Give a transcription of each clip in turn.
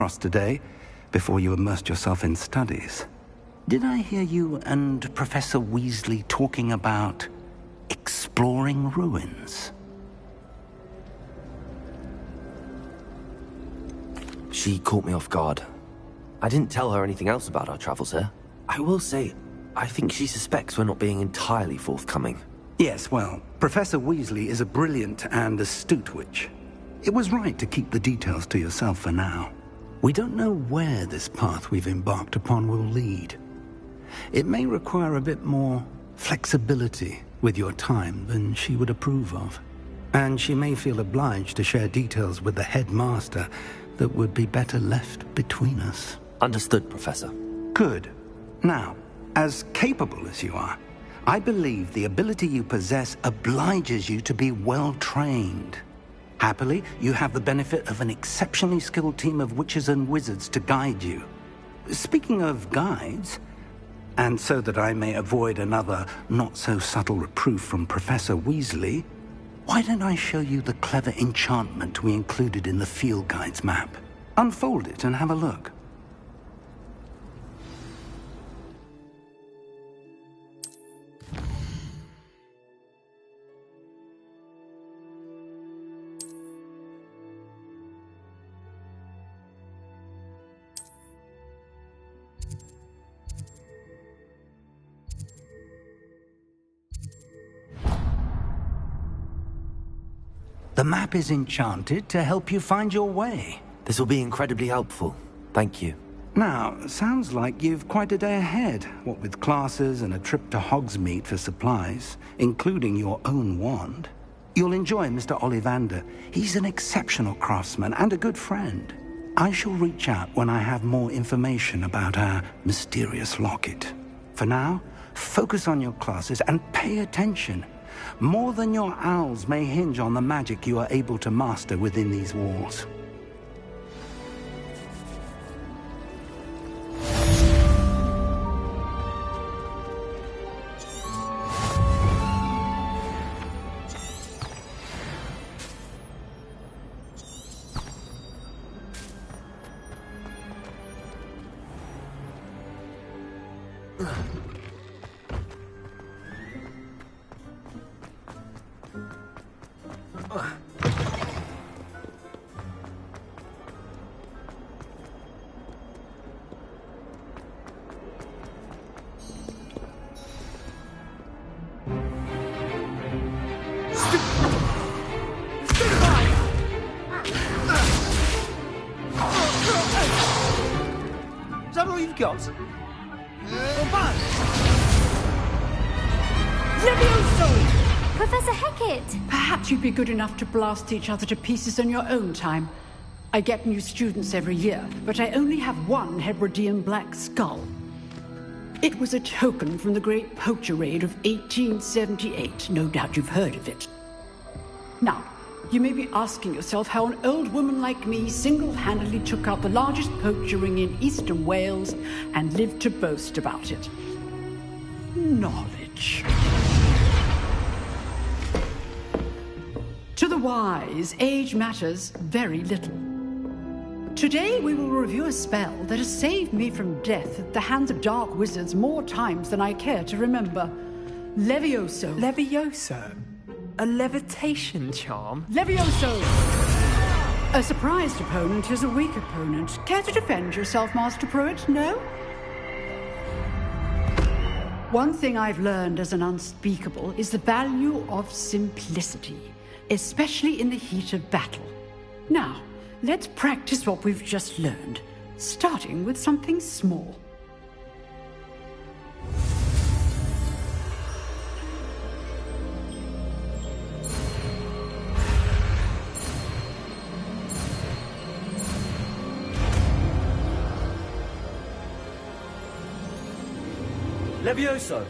across today before you immersed yourself in studies. Did I hear you and Professor Weasley talking about exploring ruins? She caught me off guard. I didn't tell her anything else about our travels here. I will say, I think she suspects we're not being entirely forthcoming. Yes, well, Professor Weasley is a brilliant and astute witch. It was right to keep the details to yourself for now. We don't know where this path we've embarked upon will lead. It may require a bit more flexibility with your time than she would approve of. And she may feel obliged to share details with the headmaster that would be better left between us. Understood, Professor. Good. Now, as capable as you are, I believe the ability you possess obliges you to be well-trained. Happily, you have the benefit of an exceptionally skilled team of witches and wizards to guide you. Speaking of guides, and so that I may avoid another not-so-subtle reproof from Professor Weasley, why don't I show you the clever enchantment we included in the field guide's map? Unfold it and have a look. The map is enchanted to help you find your way. This will be incredibly helpful. Thank you. Now, sounds like you've quite a day ahead, what with classes and a trip to Hogsmeade for supplies, including your own wand. You'll enjoy Mr. Ollivander. He's an exceptional craftsman and a good friend. I shall reach out when I have more information about our mysterious locket. For now, focus on your classes and pay attention. More than your owls may hinge on the magic you are able to master within these walls. Is that all you've got? Levioso! Professor Hecat! Perhaps you'd be good enough to blast each other to pieces on your own time. I get new students every year, but I only have one Hebridean black skull. It was a token from the Great Poacher Raid of 1878. No doubt you've heard of it. Now, you may be asking yourself how an old woman like me single-handedly took out the largest poacher ring in eastern Wales and lived to boast about it. Knowledge. To the wise, age matters very little. Today we will review a spell that has saved me from death at the hands of dark wizards more times than I care to remember. Levioso. Levioso? A levitation charm? Levioso! A surprised opponent is a weak opponent. Care to defend yourself, Master Pruitt? No? One thing I've learned as an unspeakable is the value of simplicity, especially in the heat of battle. Now, let's practice what we've just learned, starting with something small. Levioso!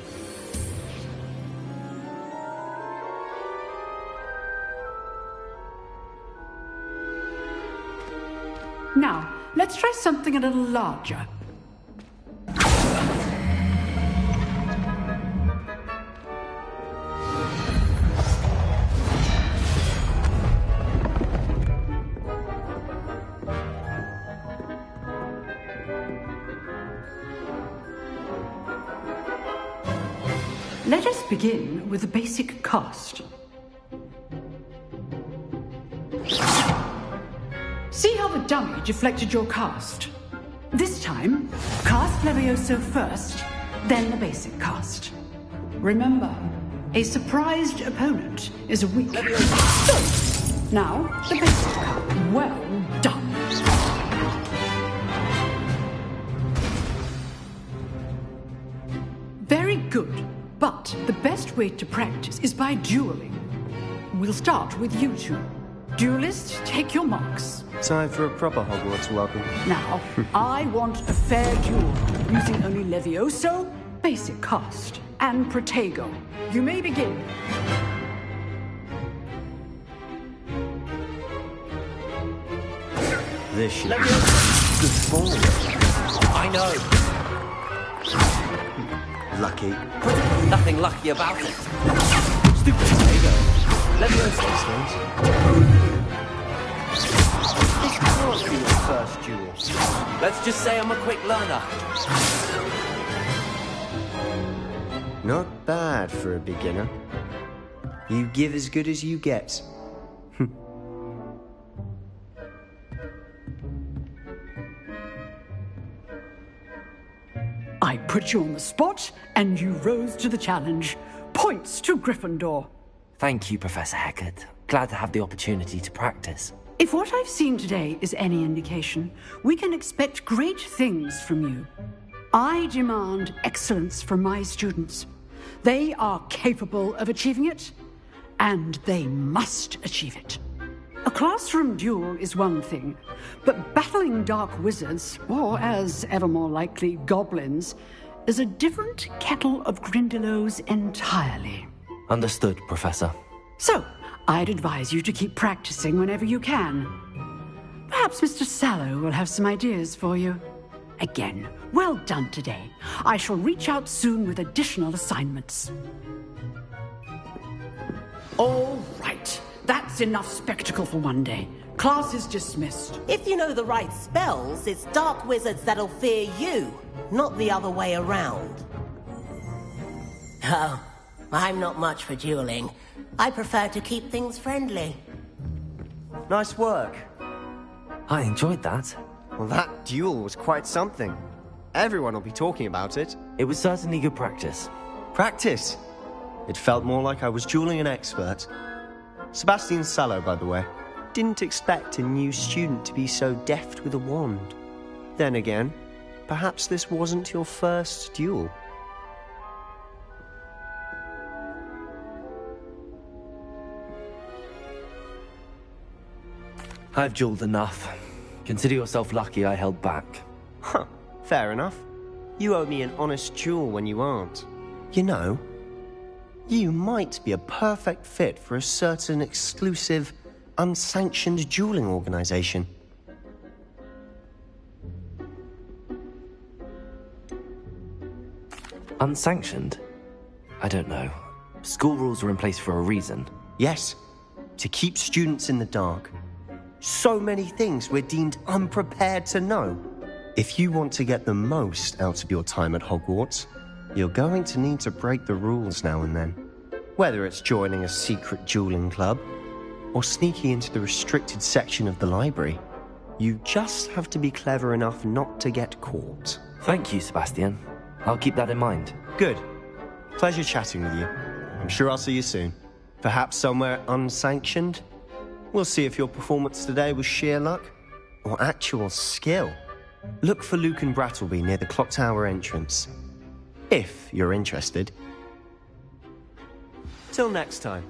Now, let's try something a little larger. Let us begin with the basic cast. See how the dummy deflected your cast? This time, cast Levioso first, then the basic cast. Remember, a surprised opponent is a weak... So, now, the basic cast. Well done. Very good, but the best way to practice is by dueling. We'll start with you two. Duelists, take your marks. Time for a proper Hogwarts welcome. Now, I want a fair duel, using only Levioso, basic cast, and Protego. You may begin. This should be good form. I know. Lucky. Nothing lucky about it. Stupid Protego. Levioso. This can't be your first duel. Let's just say I'm a quick learner. Not bad for a beginner. You give as good as you get. I put you on the spot, and you rose to the challenge. Points to Gryffindor. Thank you, Professor Hecat. Glad to have the opportunity to practice. If what I've seen today is any indication, we can expect great things from you. I demand excellence from my students. They are capable of achieving it, and they must achieve it. A classroom duel is one thing, but battling dark wizards, or as ever more likely, goblins, is a different kettle of Grindylows entirely. Understood, Professor. So, I'd advise you to keep practicing whenever you can. Perhaps Mr. Sallow will have some ideas for you. Again, well done today. I shall reach out soon with additional assignments. All right. That's enough spectacle for one day. Class is dismissed. If you know the right spells, it's dark wizards that'll fear you, not the other way around. Oh, I'm not much for dueling. I prefer to keep things friendly. Nice work. I enjoyed that. Well, that duel was quite something. Everyone will be talking about it. It was certainly good practice. Practice? It felt more like I was dueling an expert. Sebastian Sallow, by the way. Didn't expect a new student to be so deft with a wand. Then again, perhaps this wasn't your first duel. I've dueled enough. Consider yourself lucky I held back. Huh, fair enough. You owe me an honest duel when you aren't. You know, you might be a perfect fit for a certain exclusive, unsanctioned dueling organization. Unsanctioned? I don't know. School rules are in place for a reason. Yes, to keep students in the dark. So many things we're deemed unprepared to know. If you want to get the most out of your time at Hogwarts, you're going to need to break the rules now and then. Whether it's joining a secret dueling club, or sneaking into the restricted section of the library, you just have to be clever enough not to get caught. Thank you, Sebastian. I'll keep that in mind. Good. Pleasure chatting with you. I'm sure I'll see you soon. Perhaps somewhere unsanctioned? We'll see if your performance today was sheer luck or actual skill. Look for Luke and Brattleby near the clock tower entrance. If you're interested. Till next time.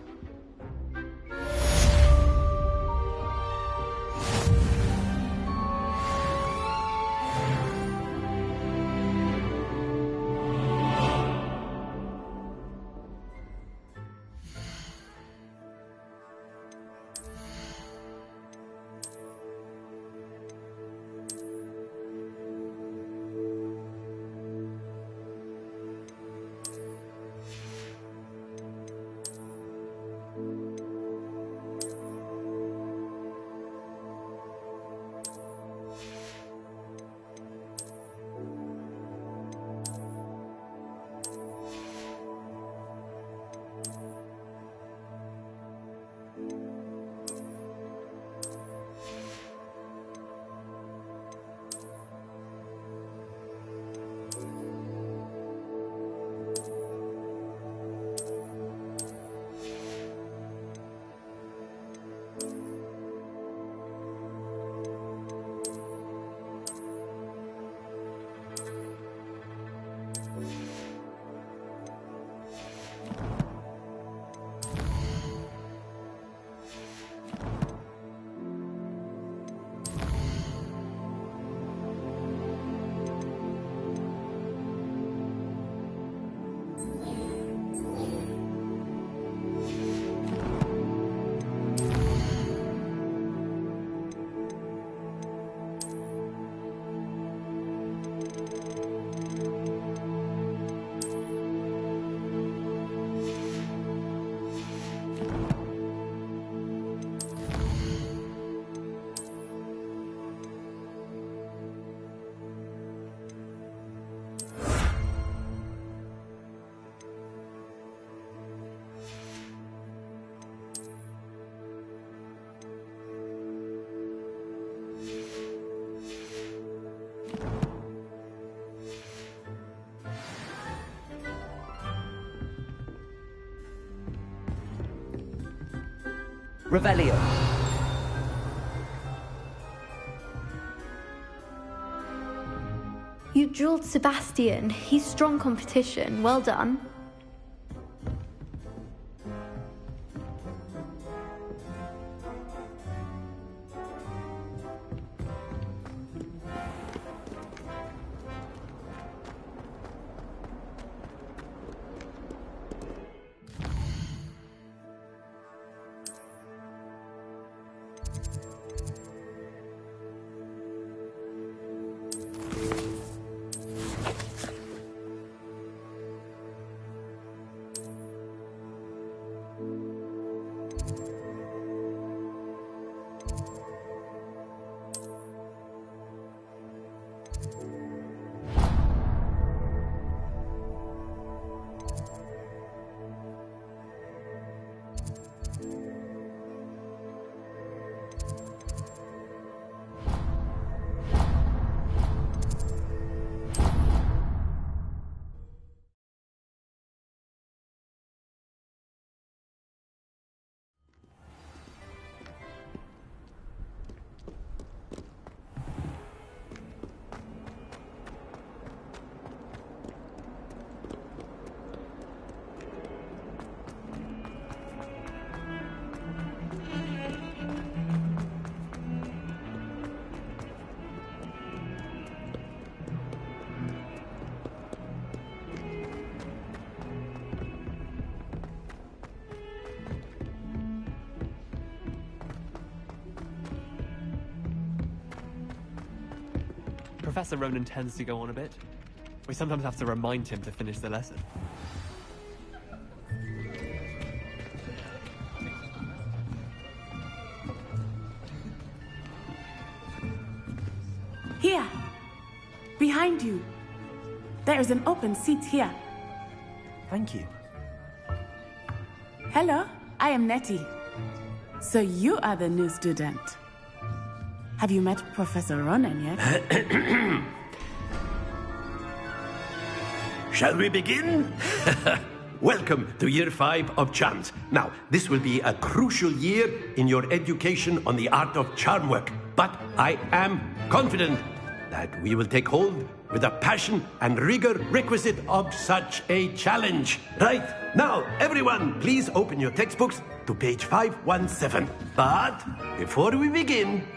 Revelio. You drilled Sebastian. He's strong competition. Well done. Professor Ronan tends to go on a bit. We sometimes have to remind him to finish the lesson. Here! Behind you! There is an open seat here. Thank you. Hello, I am Nettie. So you are the new student. Have you met Professor Ronan yet? Shall we begin? Welcome to Year 5 of Charms. Now, this will be a crucial year in your education on the art of charm work. But I am confident that we will take hold with the passion and rigor requisite of such a challenge. Right, now, everyone, please open your textbooks to page 517. But before we begin,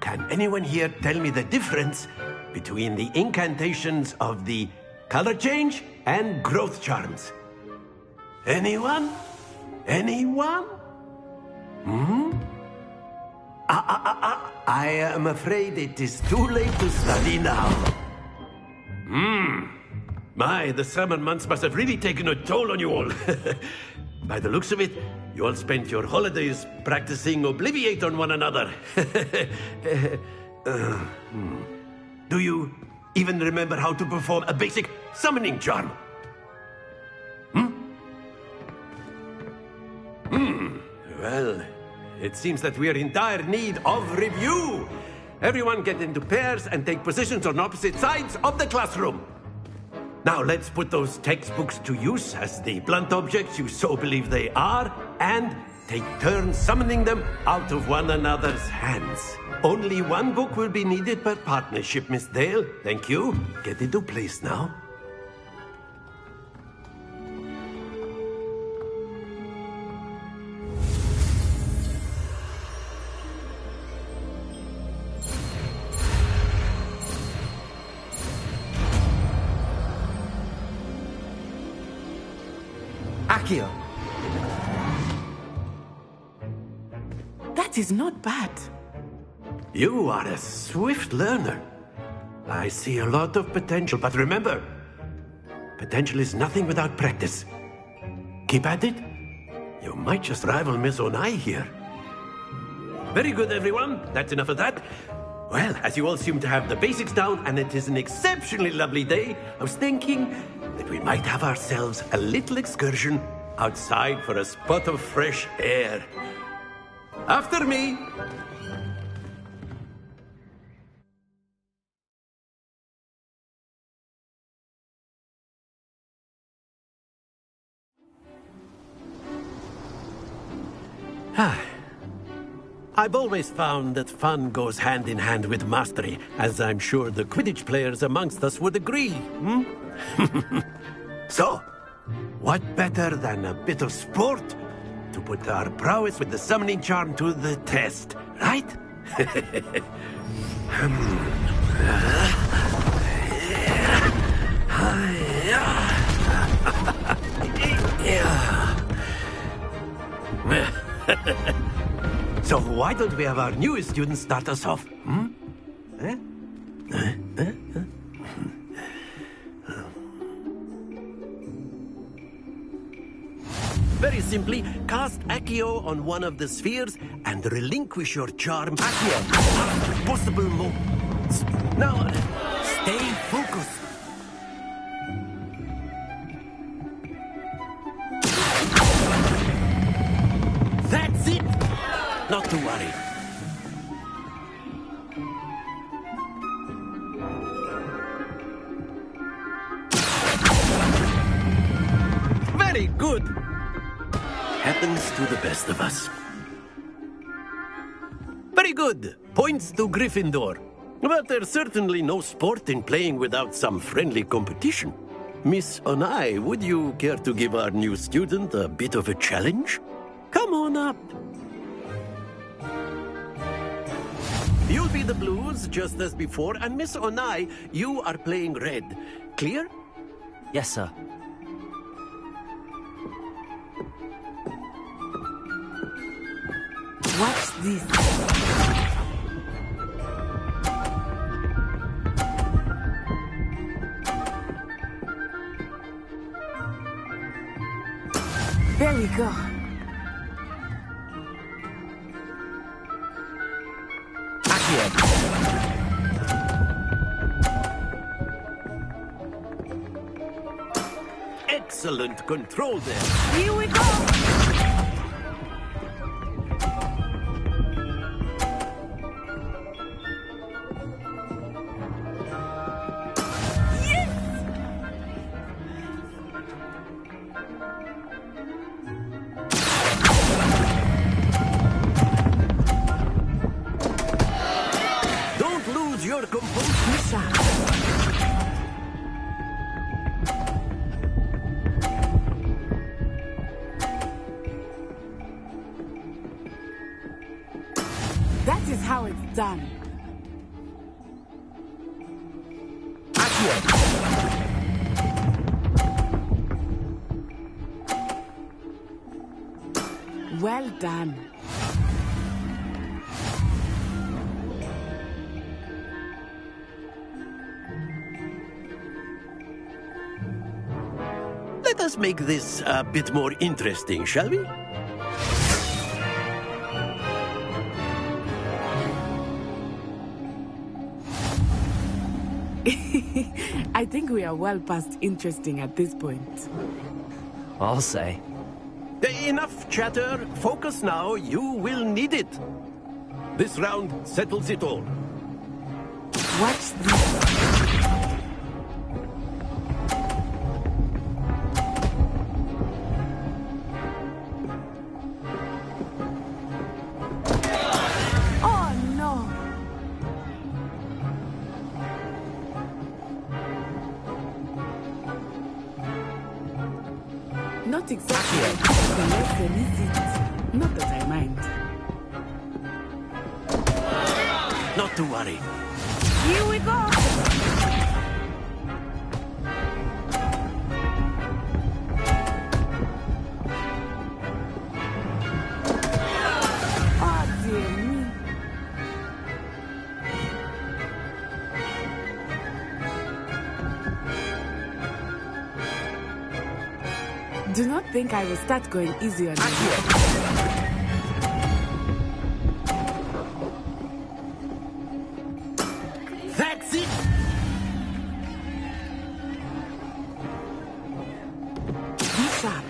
can anyone here tell me the difference between the incantations of the color change and growth charms? Anyone? Anyone? I am afraid it is too late to study now. My, the summer months must have really taken a toll on you all. By the looks of it, you all spent your holidays practicing Obliviate on one another. Do you even remember how to perform a basic summoning charm? Well, it seems that we are in dire need of review. Everyone get into pairs and take positions on opposite sides of the classroom. Now let's put those textbooks to use as the blunt objects you so believe they are, and take turns summoning them out of one another's hands. Only one book will be needed per partnership, Miss Dale. Thank you. Get into place now. Accio. That is not bad. You are a swift learner. I see a lot of potential, but remember, potential is nothing without practice. Keep at it. You might just rival Miss Onai here. Very good, everyone. That's enough of that. Well, as you all seem to have the basics down, and it is an exceptionally lovely day, I was thinking that we might have ourselves a little excursion outside for a spot of fresh air. After me. I've always found that fun goes hand in hand with mastery, as I'm sure the Quidditch players amongst us would agree. So, what better than a bit of sport to put our prowess with the summoning charm to the test, right? So why don't we have our newest student start us off? Very simply, cast Accio on one of the spheres and relinquish your charm at possible moments. Now, stay focused. That's it! Not to worry. Very good. Happens to the best of us. Very good. Points to Gryffindor. But there's certainly no sport in playing without some friendly competition. Miss Onai, would you care to give our new student a bit of a challenge? Come on up. You'll be the blues, just as before, and Miss Onai, you are playing red. Clear? Yes, sir. Watch this. There we go. Excellent control there. Here we go. Your composure. That is how it's done. Well done. Let us make this a bit more interesting, shall we? I think we are well past interesting at this point. I'll say. Enough chatter. Focus now. You will need it. This round settles it all. Watch this. Not exactly like the lesson, is it? Not that I mind. Not to worry. Here we go! Oh, dear me. Do not think I will start going easy on you. That's it! Be sharp.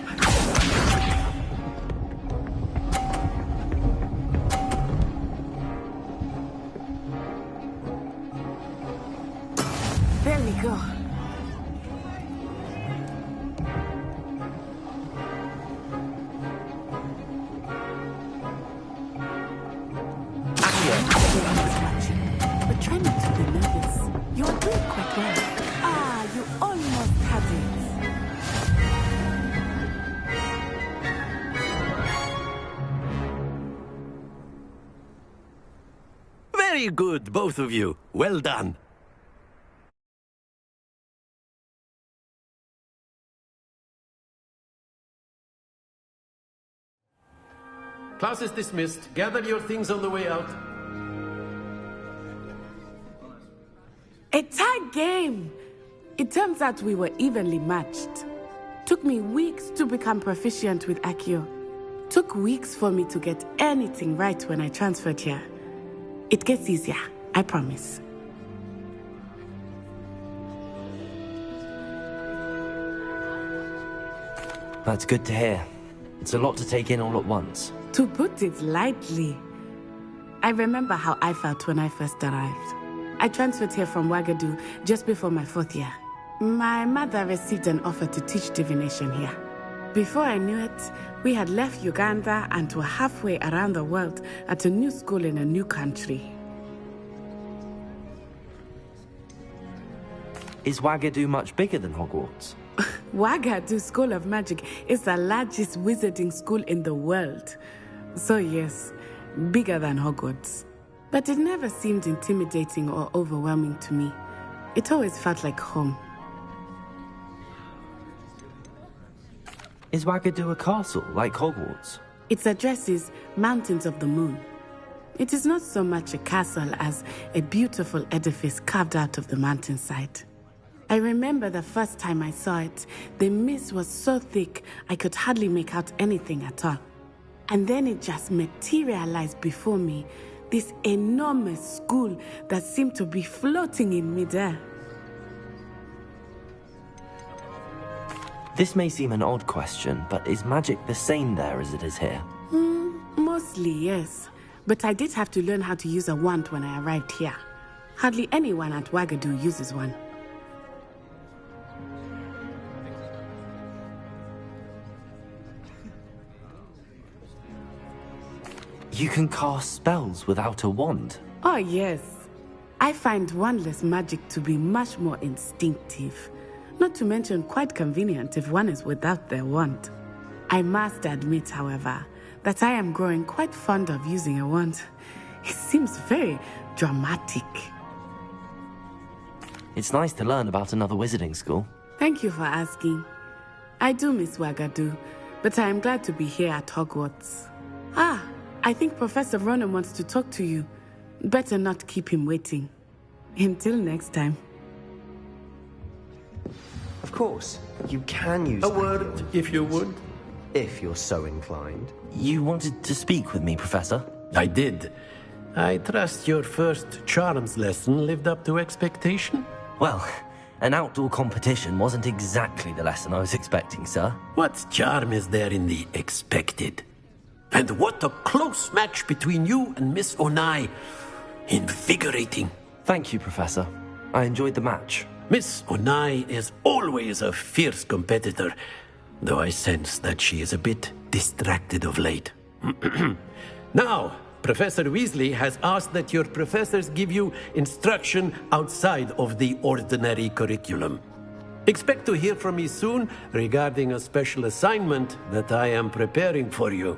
There we go. Very good, both of you. Well done. Class is dismissed. Gather your things on the way out. A tight game! It turns out we were evenly matched. Took me weeks to become proficient with Accio. Took weeks for me to get anything right when I transferred here. It gets easier, I promise. That's good to hear. It's a lot to take in all at once. To put it lightly, I remember how I felt when I first arrived. I transferred here from Wagadu just before my 4th year. My mother received an offer to teach divination here. Before I knew it, we had left Uganda and were halfway around the world at a new school in a new country. Is Wagadu much bigger than Hogwarts? Wagadu School of Magic is the largest wizarding school in the world. So yes, bigger than Hogwarts. But it never seemed intimidating or overwhelming to me. It always felt like home. Is Wagadu a castle, like Hogwarts? Its address is Mountains of the Moon. It is not so much a castle as a beautiful edifice carved out of the mountainside. I remember the first time I saw it, the mist was so thick I could hardly make out anything at all. And then it just materialized before me, this enormous school that seemed to be floating in midair. This may seem an odd question, but is magic the same there as it is here? Mostly, yes. But I did have to learn how to use a wand when I arrived here. Hardly anyone at Wagadu uses one. You can cast spells without a wand? Oh, yes. I find wandless magic to be much more instinctive. Not to mention quite convenient if one is without their wand. I must admit, however, that I am growing quite fond of using a wand. It seems very dramatic. It's nice to learn about another wizarding school. Thank you for asking. I do miss Wagadu, but I am glad to be here at Hogwarts. I think Professor Ronan wants to talk to you. Better not keep him waiting. Until next time. Of course, you can use A word, if you would. if you're so inclined. You wanted to speak with me, Professor? I did. I trust your first charms lesson lived up to expectation? Well, an outdoor competition wasn't exactly the lesson I was expecting, sir. What charm is there in the expected? And what a close match between you and Miss Onai. Invigorating. Thank you, Professor. I enjoyed the match. Miss Onai is always a fierce competitor, though I sense that she is a bit distracted of late. Now, Professor Weasley has asked that your professors give you instruction outside of the ordinary curriculum. Expect to hear from me soon regarding a special assignment that I am preparing for you.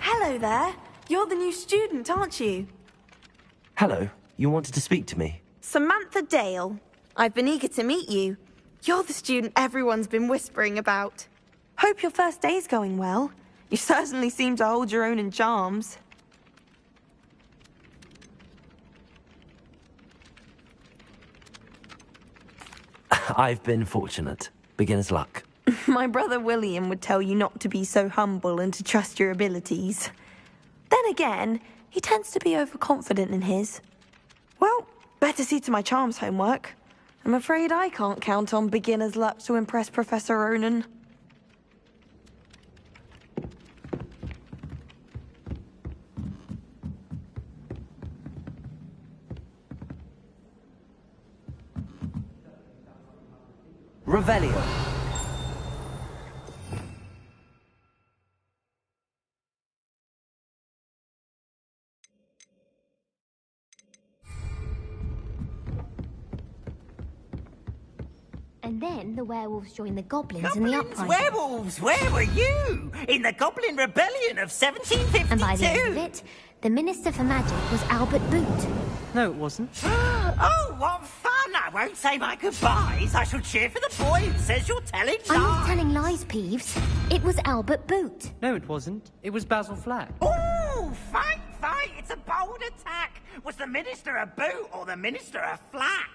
Hello there. You're the new student, aren't you? Hello, you wanted to speak to me? Samantha Dale. I've been eager to meet you. You're the student everyone's been whispering about. Hope your first day's going well. You certainly seem to hold your own in charms. I've been fortunate. Beginner's luck. My brother William would tell you not to be so humble and to trust your abilities. Then again, he tends to be overconfident in his. Well, better see to my charms homework. I'm afraid I can't count on beginner's luck to impress Professor Ronan. Revelio. And then the werewolves joined the goblins in the uprising. Werewolves, where were you? In the Goblin Rebellion of 1752. And by the end of it, the Minister for Magic was Albert Boot. No, it wasn't. Oh, what fun! I won't say my goodbyes. I shall cheer for the boy who says you're telling lies. I'm not telling lies, Peeves. It was Albert Boot. No, it wasn't. It was Basil Flack. Oh, fight! It's a bold attack. Was the Minister a boot or the Minister a flack?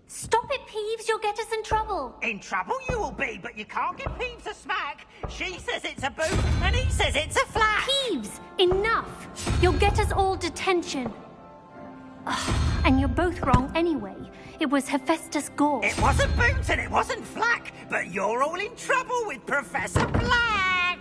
Stop it, Peeves. You'll get us in trouble. In trouble you will be, but you can't give Peeves a smack. She says it's a boot, and he says it's a flack. Peeves, enough. You'll get us all detention. And you're both wrong anyway. It was Hephaestus Gore. It wasn't boot and it wasn't flack, but you're all in trouble with Professor Black.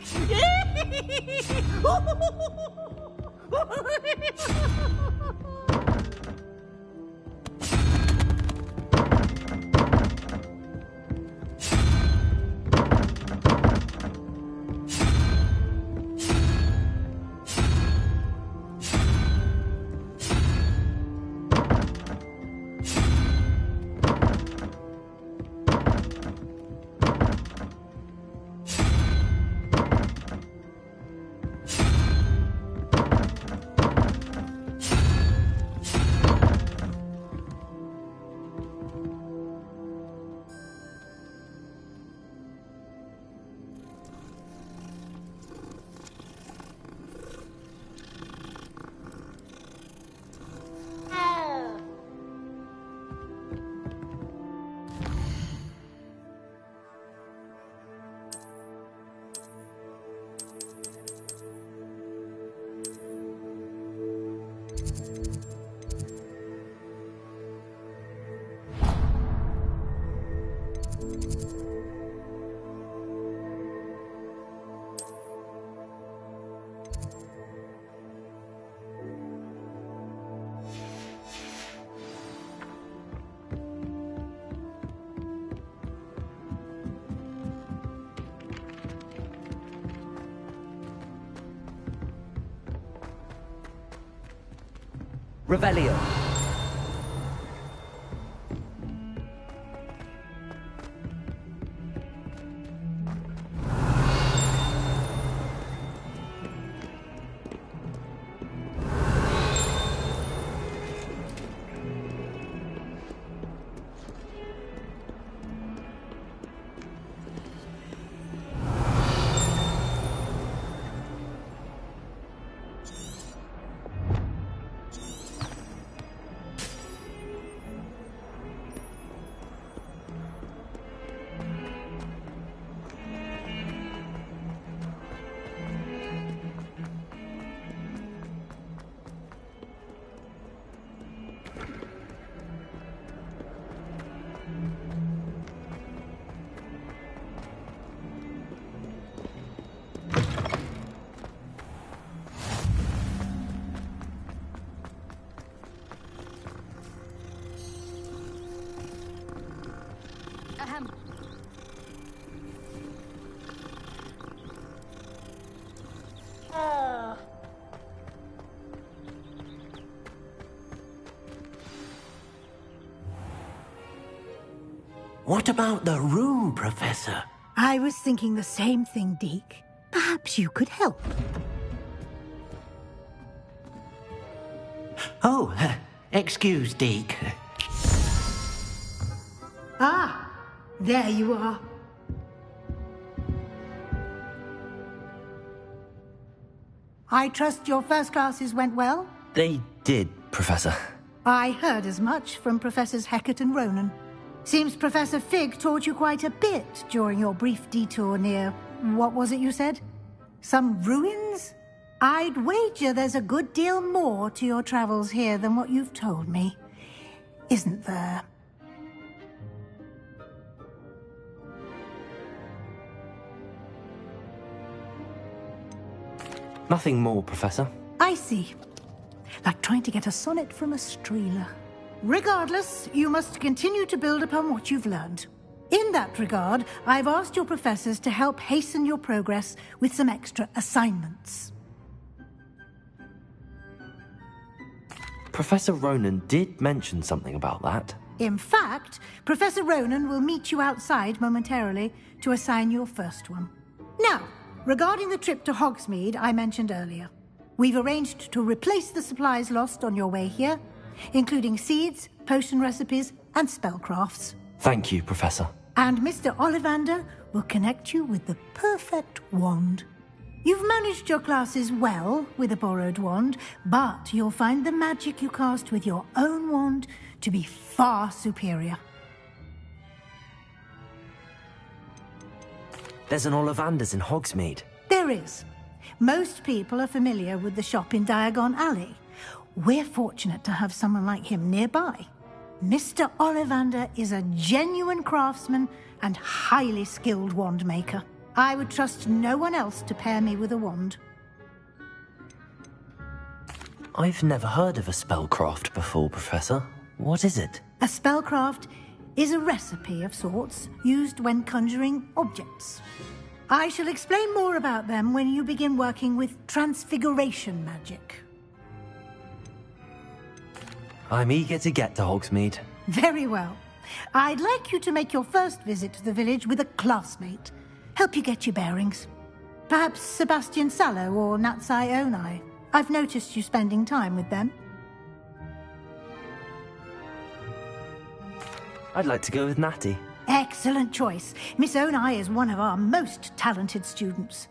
Revelio. What about the room, Professor? I was thinking the same thing, Deke. Perhaps you could help. Oh, excuse, Deke. Ah, there you are. I trust your first classes went well? They did, Professor. I heard as much from Professors Hecat and Ronan. Seems Professor Fig taught you quite a bit during your brief detour near... what was it you said? Some ruins? I'd wager there's a good deal more to your travels here than what you've told me. Isn't there? Nothing more, Professor. I see. Like trying to get a sonnet from a streeler. Regardless, you must continue to build upon what you've learned. In that regard, I've asked your professors to help hasten your progress with some extra assignments. Professor Ronan did mention something about that. In fact, Professor Ronan will meet you outside momentarily to assign your first one. Now, regarding the trip to Hogsmeade I mentioned earlier, we've arranged to replace the supplies lost on your way here, including seeds, potion recipes, and spellcrafts. Thank you, Professor. And Mr. Ollivander will connect you with the perfect wand. You've managed your classes well with a borrowed wand, but you'll find the magic you cast with your own wand to be far superior. There's an Ollivander's in Hogsmeade. There is. Most people are familiar with the shop in Diagon Alley. We're fortunate to have someone like him nearby. Mr. Ollivander is a genuine craftsman and highly skilled wand maker. I would trust no one else to pair me with a wand. I've never heard of a spellcraft before, Professor. What is it? A spellcraft is a recipe of sorts used when conjuring objects. I shall explain more about them when you begin working with transfiguration magic. I'm eager to get to Hogsmeade. Very well. I'd like you to make your first visit to the village with a classmate. Help you get your bearings. Perhaps Sebastian Sallow or Natsai Onai. I've noticed you spending time with them. I'd like to go with Natty. Excellent choice. Miss Onai is one of our most talented students.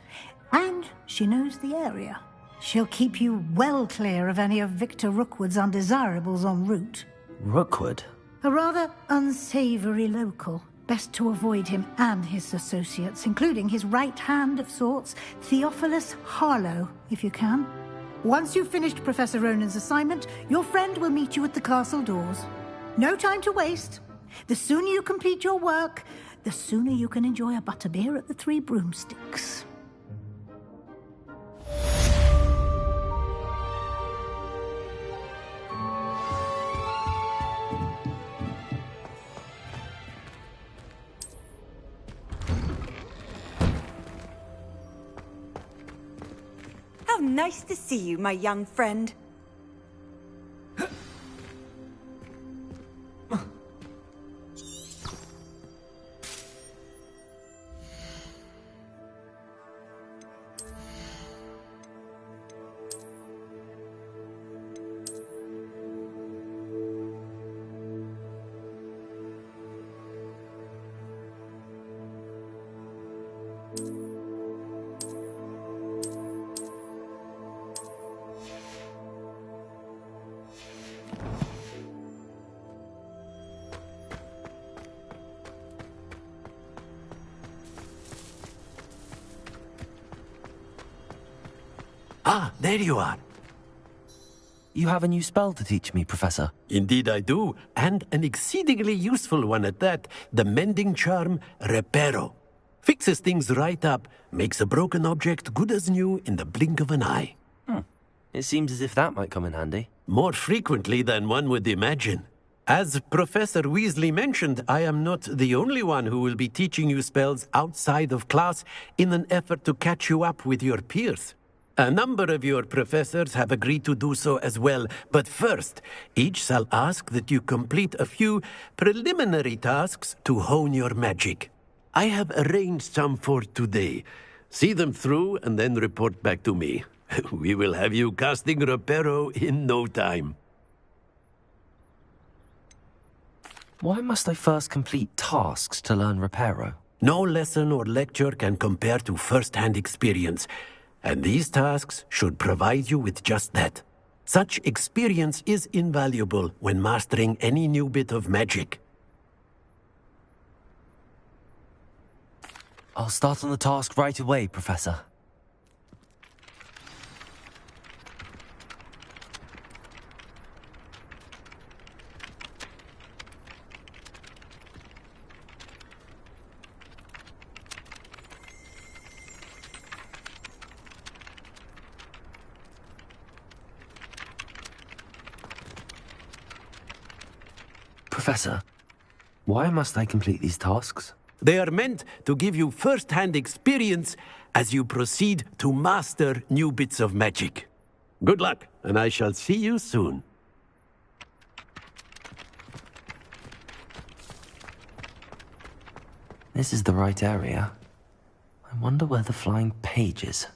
And she knows the area. She'll keep you well clear of any of Victor Rookwood's undesirables en route. Rookwood? A rather unsavory local. Best to avoid him and his associates, including his right hand of sorts, Theophilus Harlow, if you can. Once you've finished Professor Ronan's assignment, your friend will meet you at the castle doors. No time to waste. The sooner you complete your work, the sooner you can enjoy a butterbeer at the Three Broomsticks. How nice to see you, my young friend. Ah, there you are. You have a new spell to teach me, Professor. Indeed I do, and an exceedingly useful one at that. The mending charm, Reparo. Fixes things right up, makes a broken object good as new in the blink of an eye. It seems as if that might come in handy. More frequently than one would imagine. As Professor Weasley mentioned, I am not the only one who will be teaching you spells outside of class in an effort to catch you up with your peers. A number of your professors have agreed to do so as well, but first, each shall ask that you complete a few preliminary tasks to hone your magic. I have arranged some for today. See them through and then report back to me. We will have you casting Reparo in no time. Why must I first complete tasks to learn Reparo? No lesson or lecture can compare to first-hand experience, and these tasks should provide you with just that. Such experience is invaluable when mastering any new bit of magic. I'll start on the task right away, Professor. Professor, why must I complete these tasks? They are meant to give you first-hand experience as you proceed to master new bits of magic. Good luck, and I shall see you soon. This is the right area. I wonder where the flying page is.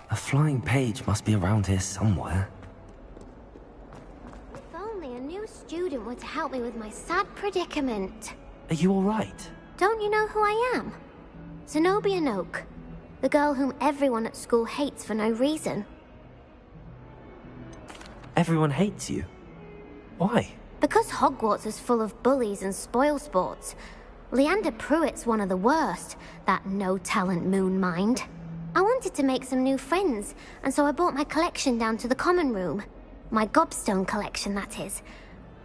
A flying page must be around here somewhere. If only a new student were to help me with my sad predicament. Are you alright? Don't you know who I am? Zenobia Noak, the girl whom everyone at school hates for no reason. Everyone hates you. Why? Because Hogwarts is full of bullies and spoilsports. Leander Pruitt's one of the worst, that no-talent moon mind. I wanted to make some new friends, and so I brought my collection down to the common room. My gobstone collection, that is.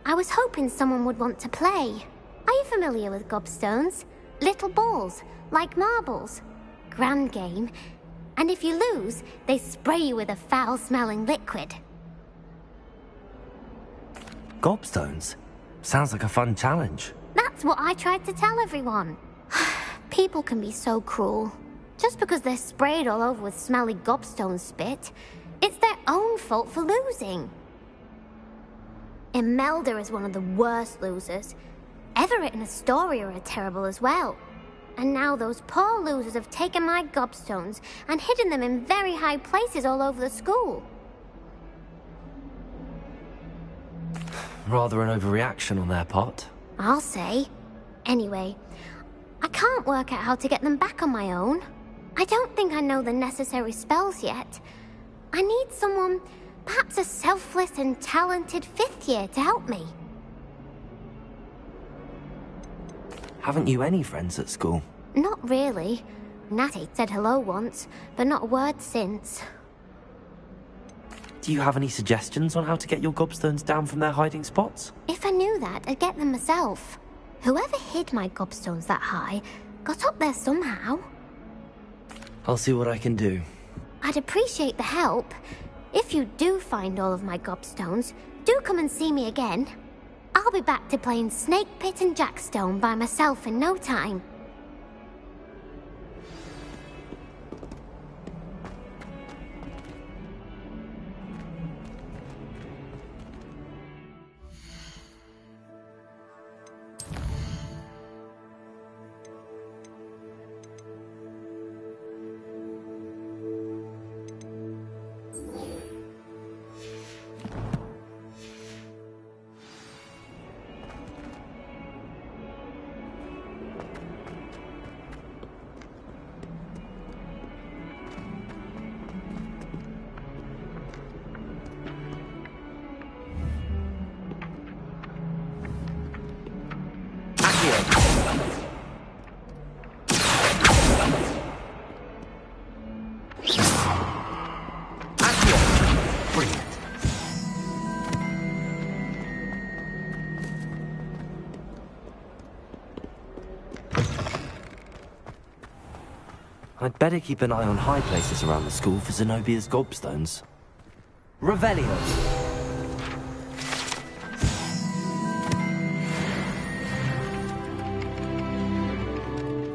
I was hoping someone would want to play. Are you familiar with gobstones? Little balls, like marbles. Grand game. And if you lose, they spray you with a foul-smelling liquid. Gobstones? Sounds like a fun challenge. That's what I tried to tell everyone. People can be so cruel. Just because they're sprayed all over with smelly gobstone spit, it's their own fault for losing. Imelda is one of the worst losers. Everett and Astoria are terrible as well. And now those poor losers have taken my gobstones and hidden them in very high places all over the school. Rather an overreaction on their part. I'll say. Anyway, I can't work out how to get them back on my own. I don't think I know the necessary spells yet. I need someone, perhaps a selfless and talented fifth year to help me. Haven't you any friends at school? Not really. Natty said hello once, but not a word since. Do you have any suggestions on how to get your gobstones down from their hiding spots? If I knew that, I'd get them myself. Whoever hid my gobstones that high got up there somehow. I'll see what I can do. I'd appreciate the help. If you do find all of my gobstones, do come and see me again. I'll be back to playing Snake Pit and Jackstone by myself in no time. I'd better keep an eye on high places around the school for Zenobia's gobstones. Revelio!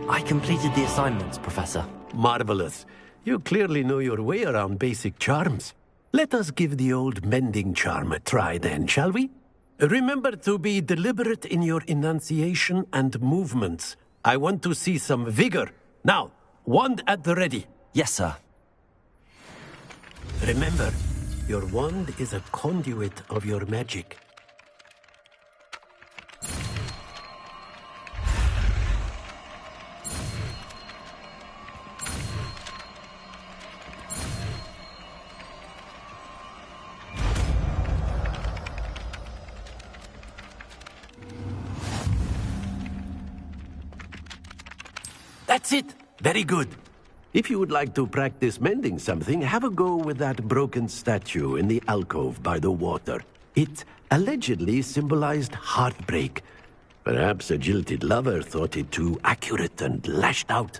I completed the assignments, Professor. Marvelous. You clearly know your way around basic charms. Let us give the old mending charm a try then, shall we? Remember to be deliberate in your enunciation and movements. I want to see some vigor. Now, wand at the ready. Yes, sir. Remember, your wand is a conduit of your magic. That's it! Very good. If you would like to practice mending something, have a go with that broken statue in the alcove by the water. It allegedly symbolized heartbreak. Perhaps a jilted lover thought it too accurate and lashed out.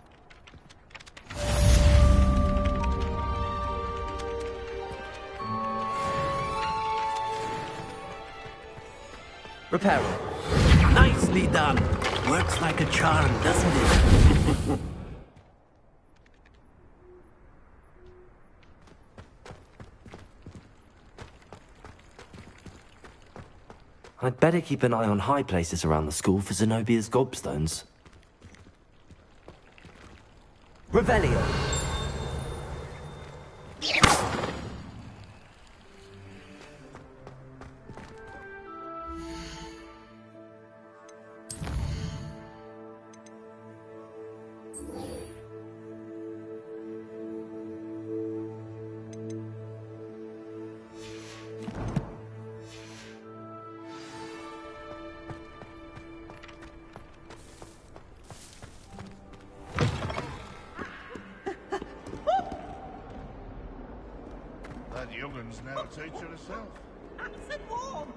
Repair it. Nicely done. Works like a charm, doesn't it? I'd better keep an eye on high places around the school for Zenobia's gobstones. Revelio! That young'un's now a teacher herself. Nice and warm.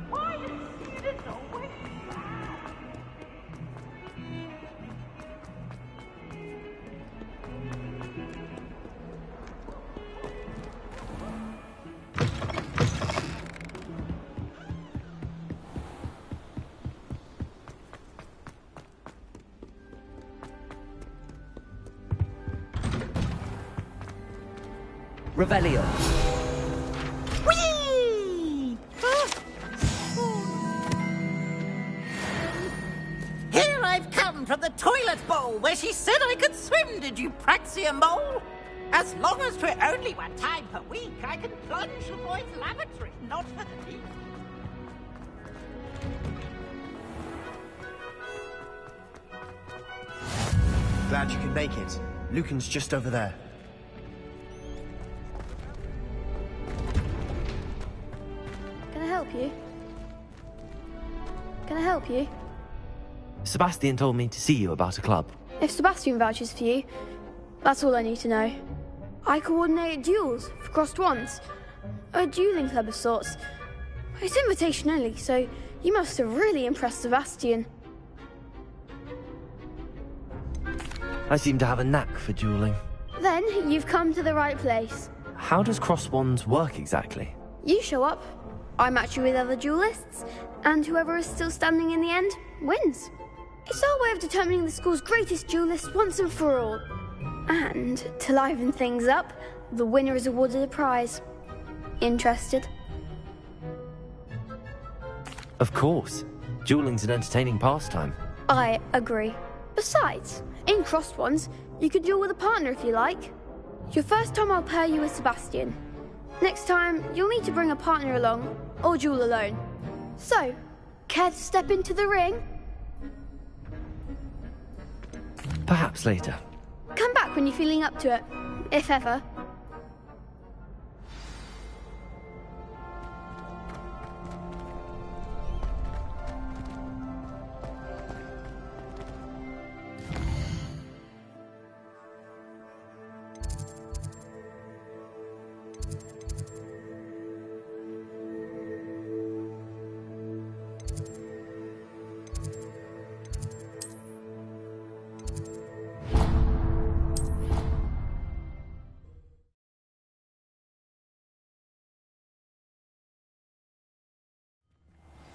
Why is she in the way? Revelio! Whee! Here I've come from the toilet bowl where she said I could swim, did you praxia mole? As long as 'twere only one time per week, I can plunge the boy's lavatory, not for the teeth. Glad you could make it. Lucan's just over there. Can I help you? Can I help you? Sebastian told me to see you about a club. If Sebastian vouches for you, that's all I need to know. I coordinate duels for crossed wands. A dueling club of sorts. It's invitation only, so you must have really impressed Sebastian. I seem to have a knack for dueling. Then you've come to the right place. How does cross wands work exactly? You show up, I match you with other duelists, and whoever is still standing in the end wins. It's our way of determining the school's greatest duelist once and for all. And to liven things up, the winner is awarded a prize. Interested? Of course. Dueling's an entertaining pastime. I agree. Besides, in crossed ones, you could duel with a partner if you like. Your first time I'll pair you with Sebastian. Next time, you'll need to bring a partner along, or duel alone. So, care to step into the ring? Perhaps later. Come back when you're feeling up to it, if ever.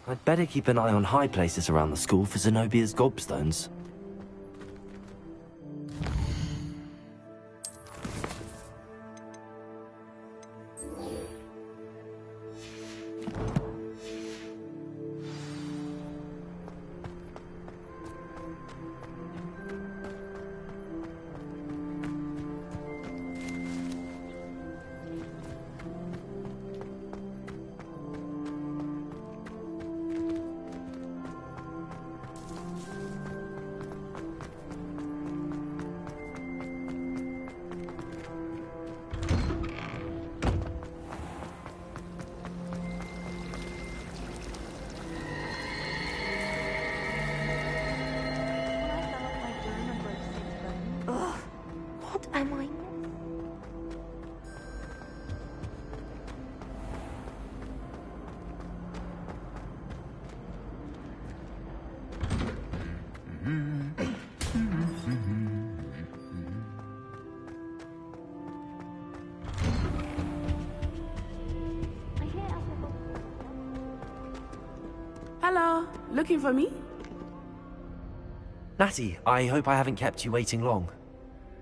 I'd better keep an eye on high places around the school for Zenobia's gobstones. Hello, looking for me? Natty, I hope I haven't kept you waiting long.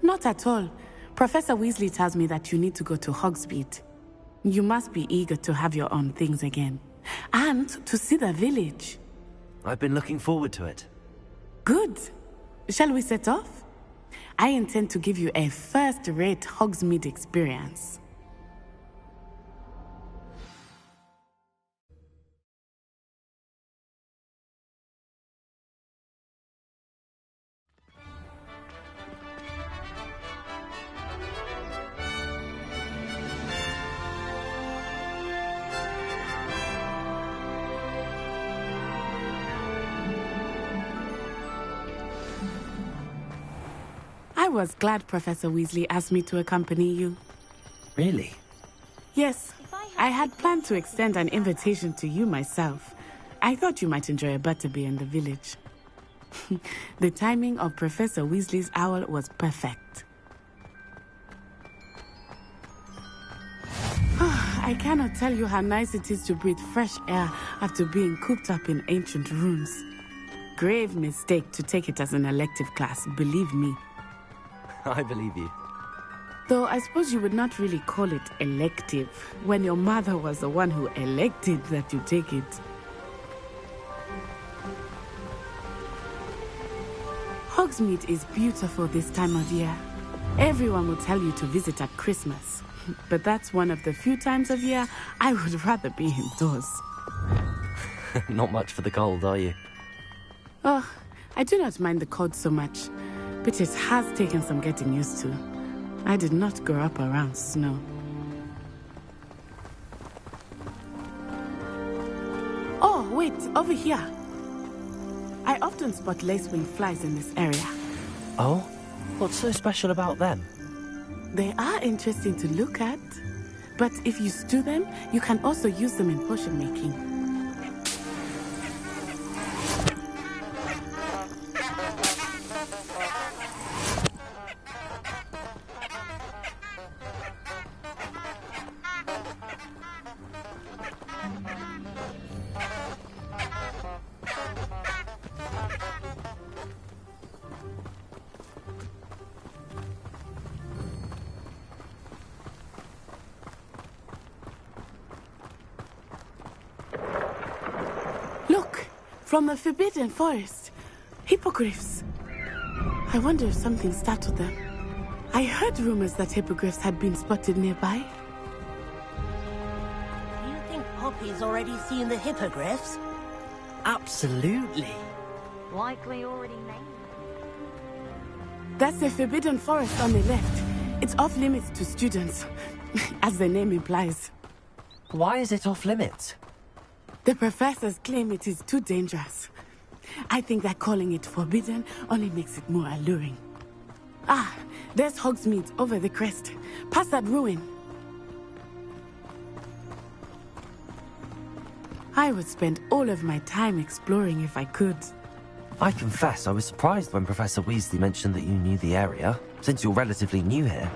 Not at all. Professor Weasley tells me that you need to go to Hogsmeade. You must be eager to have your own things again. And to see the village. I've been looking forward to it. Good. Shall we set off? I intend to give you a first-rate Hogsmeade experience. I was glad Professor Weasley asked me to accompany you. Really? Yes. I had planned to extend an invitation to you myself. I thought you might enjoy a butterbeer in the village. The timing of Professor Weasley's owl was perfect. I cannot tell you how nice it is to breathe fresh air after being cooped up in ancient ruins. Grave mistake to take it as an elective class, believe me. I believe you. Though I suppose you would not really call it elective when your mother was the one who elected that you take it. Hogsmeade is beautiful this time of year. Everyone will tell you to visit at Christmas. But that's one of the few times of year I would rather be indoors. Not much for the cold, are you? Oh, I do not mind the cold so much. But it has taken some getting used to. I did not grow up around snow. Oh, wait, over here. I often spot lacewing flies in this area. Oh? What's so special about them? They are interesting to look at. But if you stew them, you can also use them in potion making. From the Forbidden Forest. Hippogriffs. I wonder if something startled them. I heard rumors that hippogriffs had been spotted nearby. Do you think Poppy's already seen the hippogriffs? Absolutely. Likely already named. That's the Forbidden Forest on the left. It's off limits to students, as the name implies. Why is it off limits? The professors claim it is too dangerous. I think that calling it forbidden only makes it more alluring. Ah, there's Hogsmeade over the crest. Past that ruin. I would spend all of my time exploring if I could. I confess I was surprised when Professor Weasley mentioned that you knew the area, since you're relatively new here.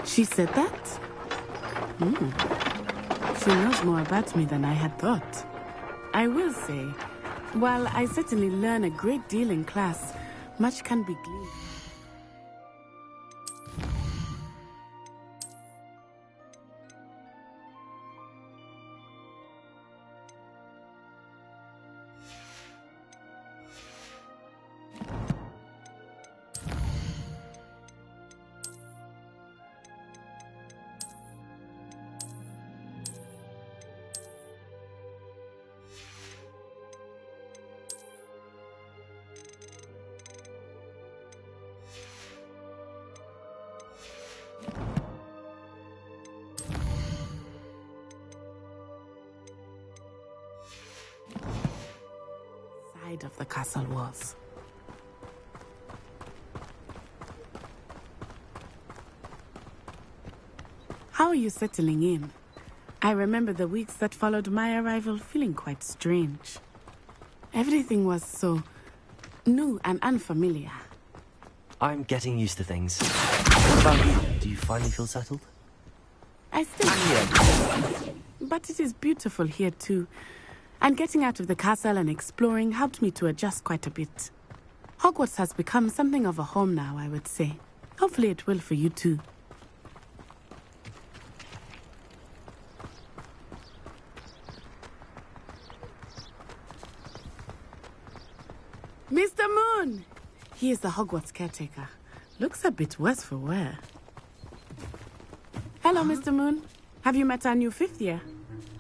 She said that? She knows more about me than I had thought. I will say, while I certainly learn a great deal in class, much can be gleaned. Of the castle walls. How are you settling in? I remember the weeks that followed my arrival feeling quite strange. Everything was so new and unfamiliar. I'm getting used to things. What about you? Do you finally feel settled? I still... But it is beautiful here too. And getting out of the castle and exploring helped me to adjust quite a bit. Hogwarts has become something of a home now, I would say. Hopefully it will for you too. Mr. Moon! He is the Hogwarts caretaker. Looks a bit worse for wear. Hello, Mr. Moon. Have you met our new fifth year?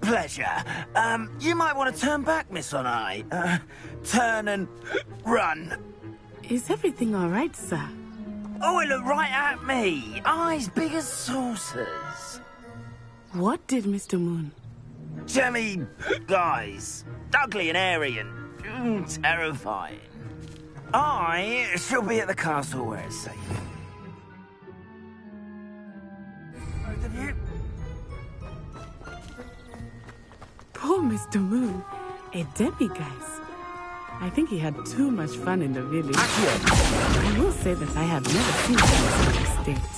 Pleasure. You might want to turn back, Miss Onai. Turn and run. Is everything all right, sir? Oh, it looked right at me. Eyes big as saucers. What did Mr. Moon? Jemmy guys. Ugly and airy and terrifying. I shall be at the castle where it's safe. Both of you. Poor Mr. Moon, a demiguise. I think he had too much fun in the village. I will say that I have never seen him in such a state.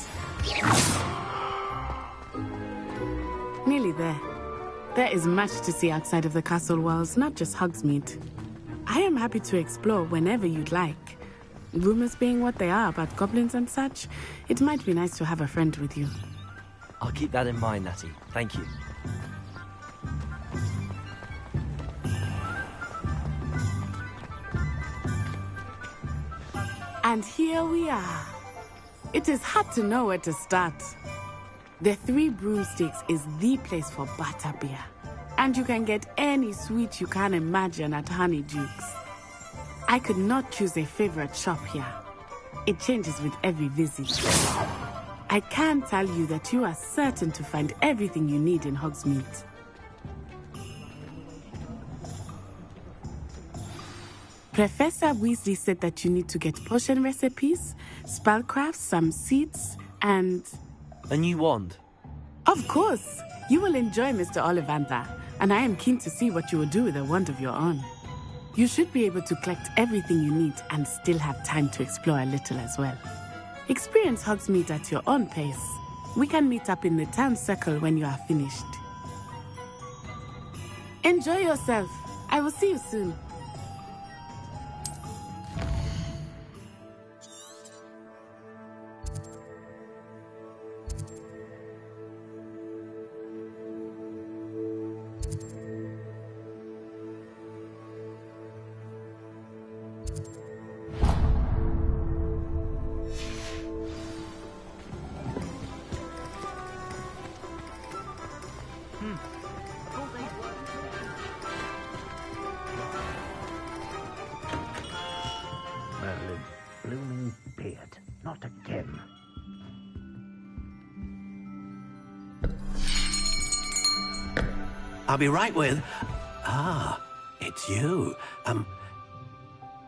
Nearly there. There is much to see outside of the castle walls, not just Hogsmeade. I am happy to explore whenever you'd like. Rumors being what they are about goblins and such, it might be nice to have a friend with you. I'll keep that in mind, Natty. Thank you. And here we are. It is hard to know where to start. The Three Broomsticks is the place for butterbeer. And you can get any sweet you can imagine at Honeyduke's. I could not choose a favorite shop here. It changes with every visit. I can tell you that you are certain to find everything you need in Hogsmeade. Professor Weasley said that you need to get potion recipes, spellcrafts, some seeds, and... A new wand? Of course! You will enjoy Mr. Ollivander, and I am keen to see what you will do with a wand of your own. You should be able to collect everything you need and still have time to explore a little as well. Experience Hogsmeade at your own pace. We can meet up in the town circle when you are finished. Enjoy yourself. I will see you soon. I'll be right with... Ah, it's you.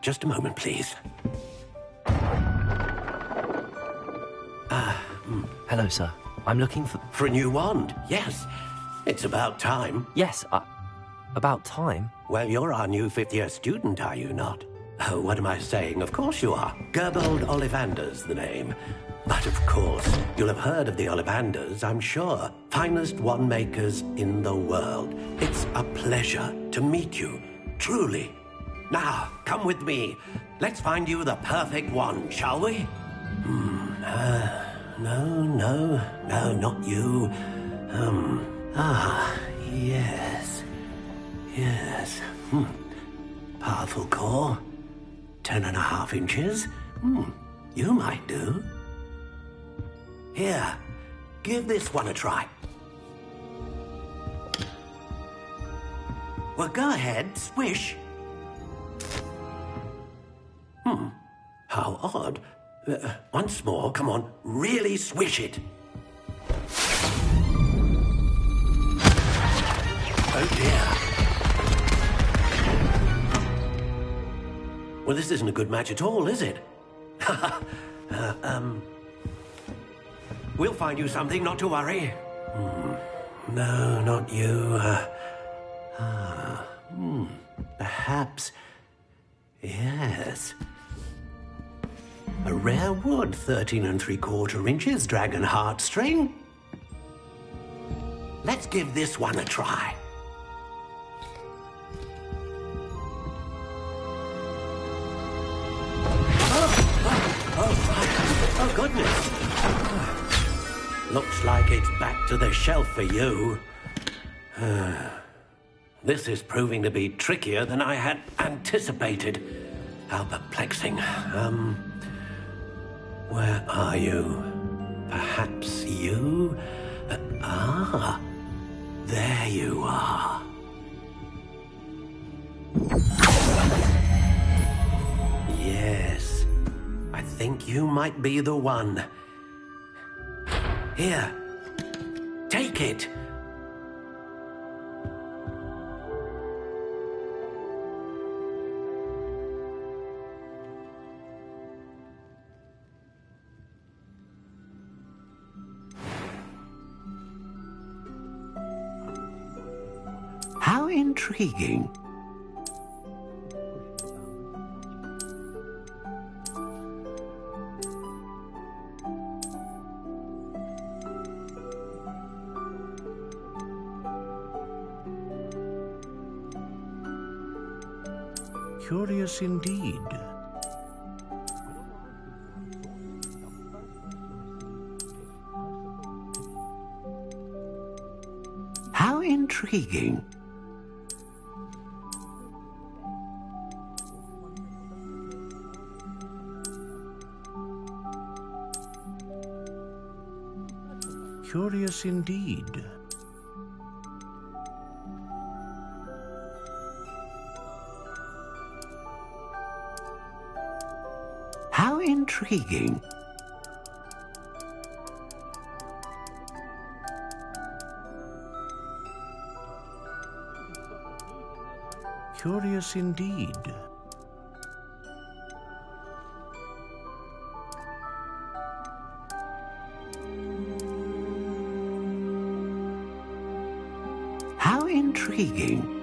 Just a moment, please. Hello, sir. I'm looking for... For a new wand, yes. It's about time. Yes, about time? Well, you're our new fifth-year student, are you not? Oh, what am I saying? Of course you are. Gerbold Ollivander's the name. But of course, you'll have heard of the Ollivanders, I'm sure. Finest wand makers in the world. It's a pleasure to meet you, truly. Now, come with me. Let's find you the perfect wand, shall we? No, not you. Yes. Powerful core. 10.5 inches. You might do. Here, give this one a try. Well, go ahead, swish. How odd. Once more, come on, really swish it. Oh dear. Well, this isn't a good match at all, is it? We'll find you something, not to worry. No, not you. Perhaps... Yes. A rare wood, 13 3/4 inches, dragon heartstring. Let's give this one a try. Oh, goodness. Looks like it's back to the shelf for you. This is proving to be trickier than I had anticipated. How perplexing. Where are you? Perhaps you? There you are. Yes, I think you might be the one. Here, take it. How intriguing. Curious indeed. How intriguing. Curious indeed. How intriguing. Curious indeed. How intriguing.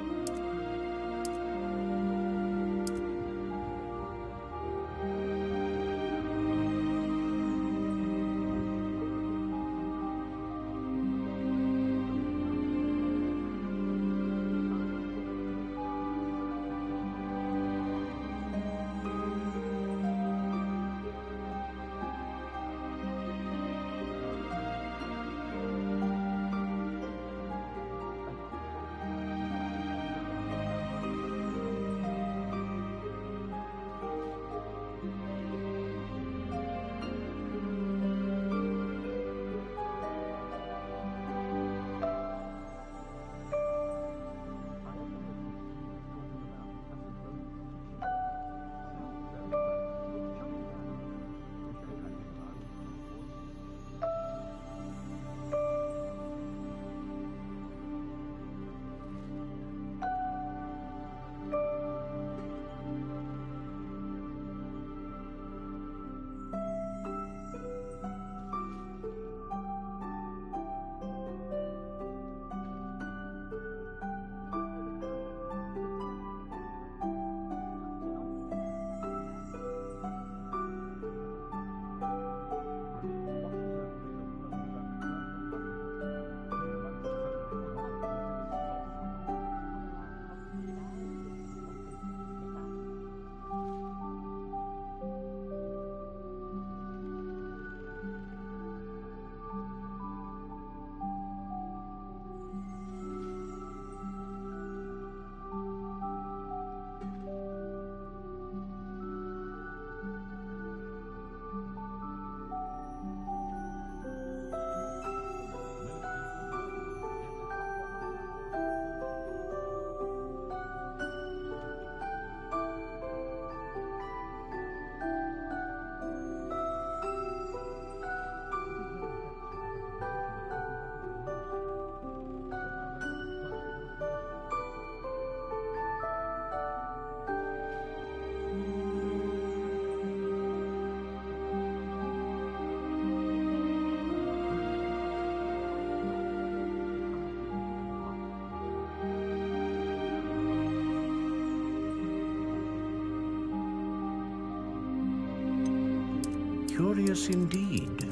Curious indeed.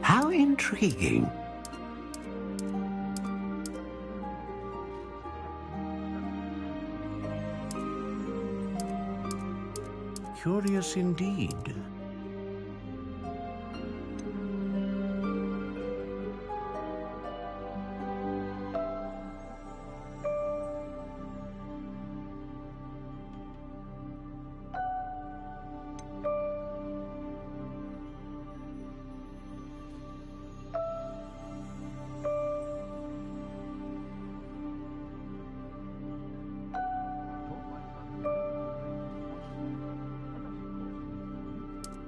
How intriguing. Curious indeed.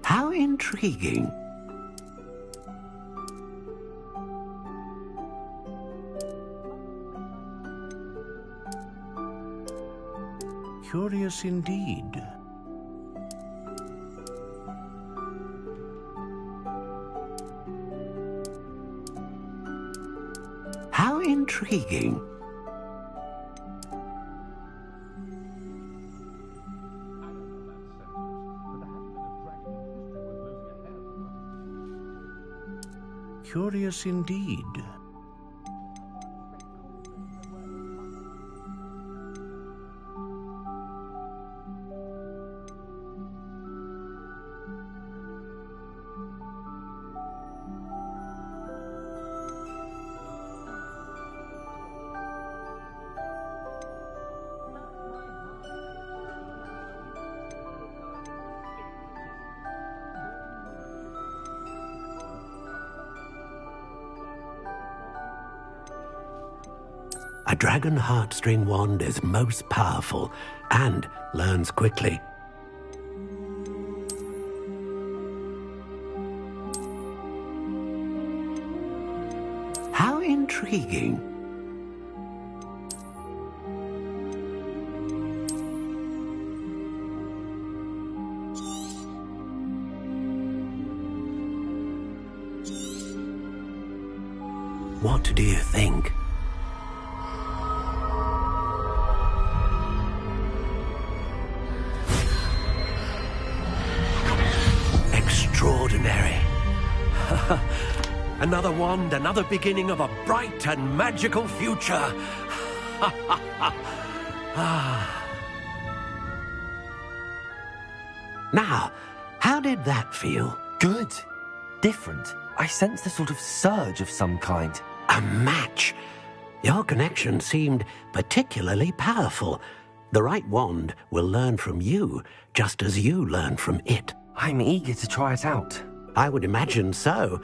How intriguing. Curious indeed. How intriguing. Curious indeed. A dragon heartstring wand is most powerful and learns quickly. How intriguing. What do you think? Extraordinary. Another wand, another beginning of a bright and magical future. Now, how did that feel? Good. Different. I sensed a sort of surge of some kind. A match. Your connection seemed particularly powerful. The right wand will learn from you, just as you learn from it. I'm eager to try it out. I would imagine so.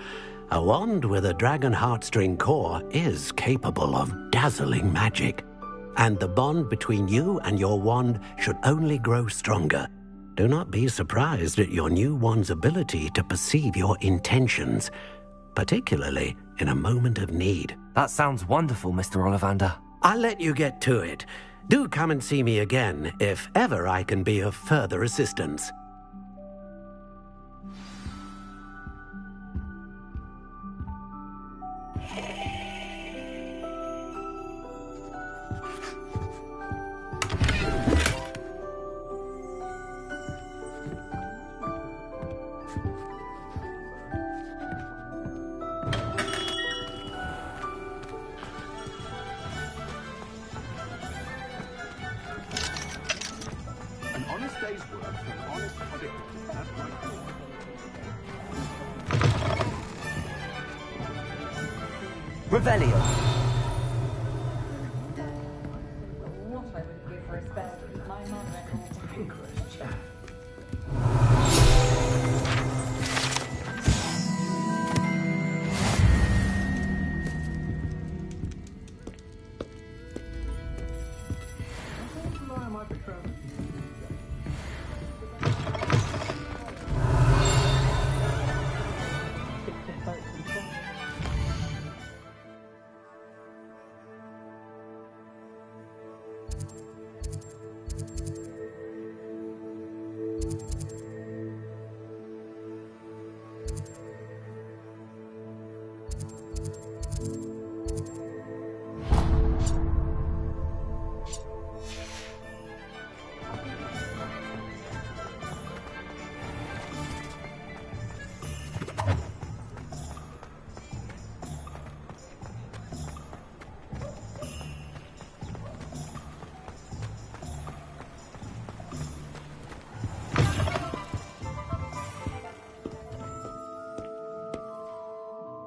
A wand with a dragon heartstring core is capable of dazzling magic. And the bond between you and your wand should only grow stronger. Do not be surprised at your new wand's ability to perceive your intentions, particularly in a moment of need. That sounds wonderful, Mr. Ollivander. I'll let you get to it. Do come and see me again if ever I can be of further assistance. Revelio. What I would give for a spell with my mother.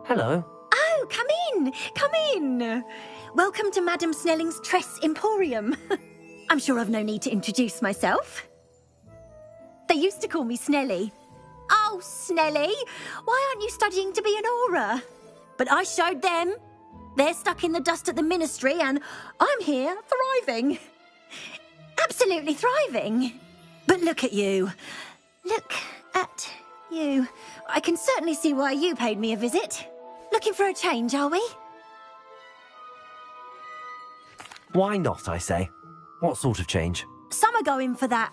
Hello. Oh, come in! Come in! Welcome to Madame Snelling's Tress Emporium. I'm sure I've no need to introduce myself. They used to call me Snelly. Oh, Snelly! Why aren't you studying to be an aura? But I showed them. They're stuck in the dust at the ministry, and I'm here, thriving. Absolutely thriving. But look at you. Look at you. I can certainly see why you paid me a visit. Looking for a change, are we? Why not, I say? What sort of change? Some are going for that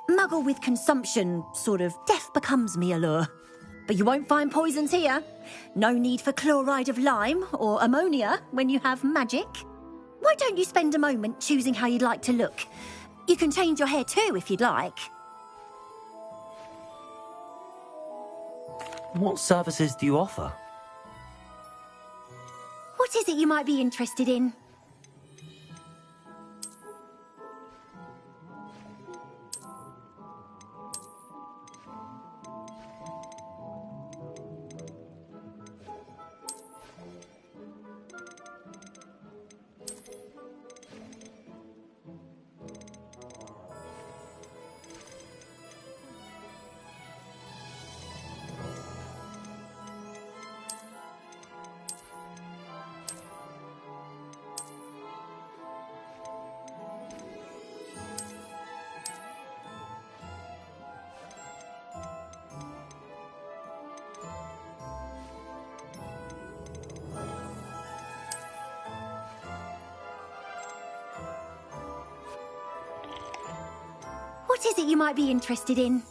muggle with consumption, sort of death becomes me allure. But you won't find poisons here. No need for chloride of lime or ammonia when you have magic. Why don't you spend a moment choosing how you'd like to look? You can change your hair too if you'd like. What services do you offer? What is it you might be interested in? What is it you might be interested in?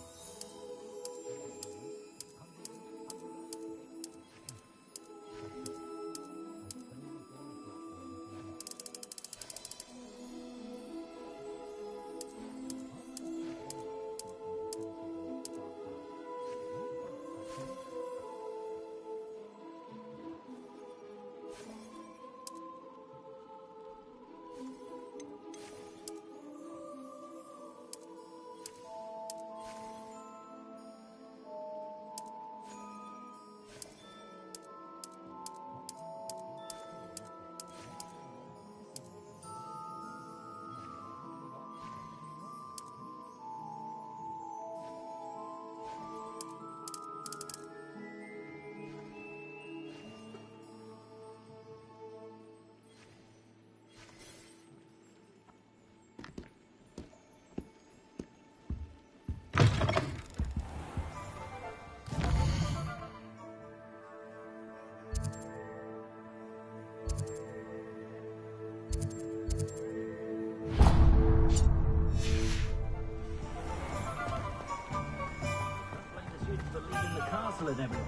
And everything.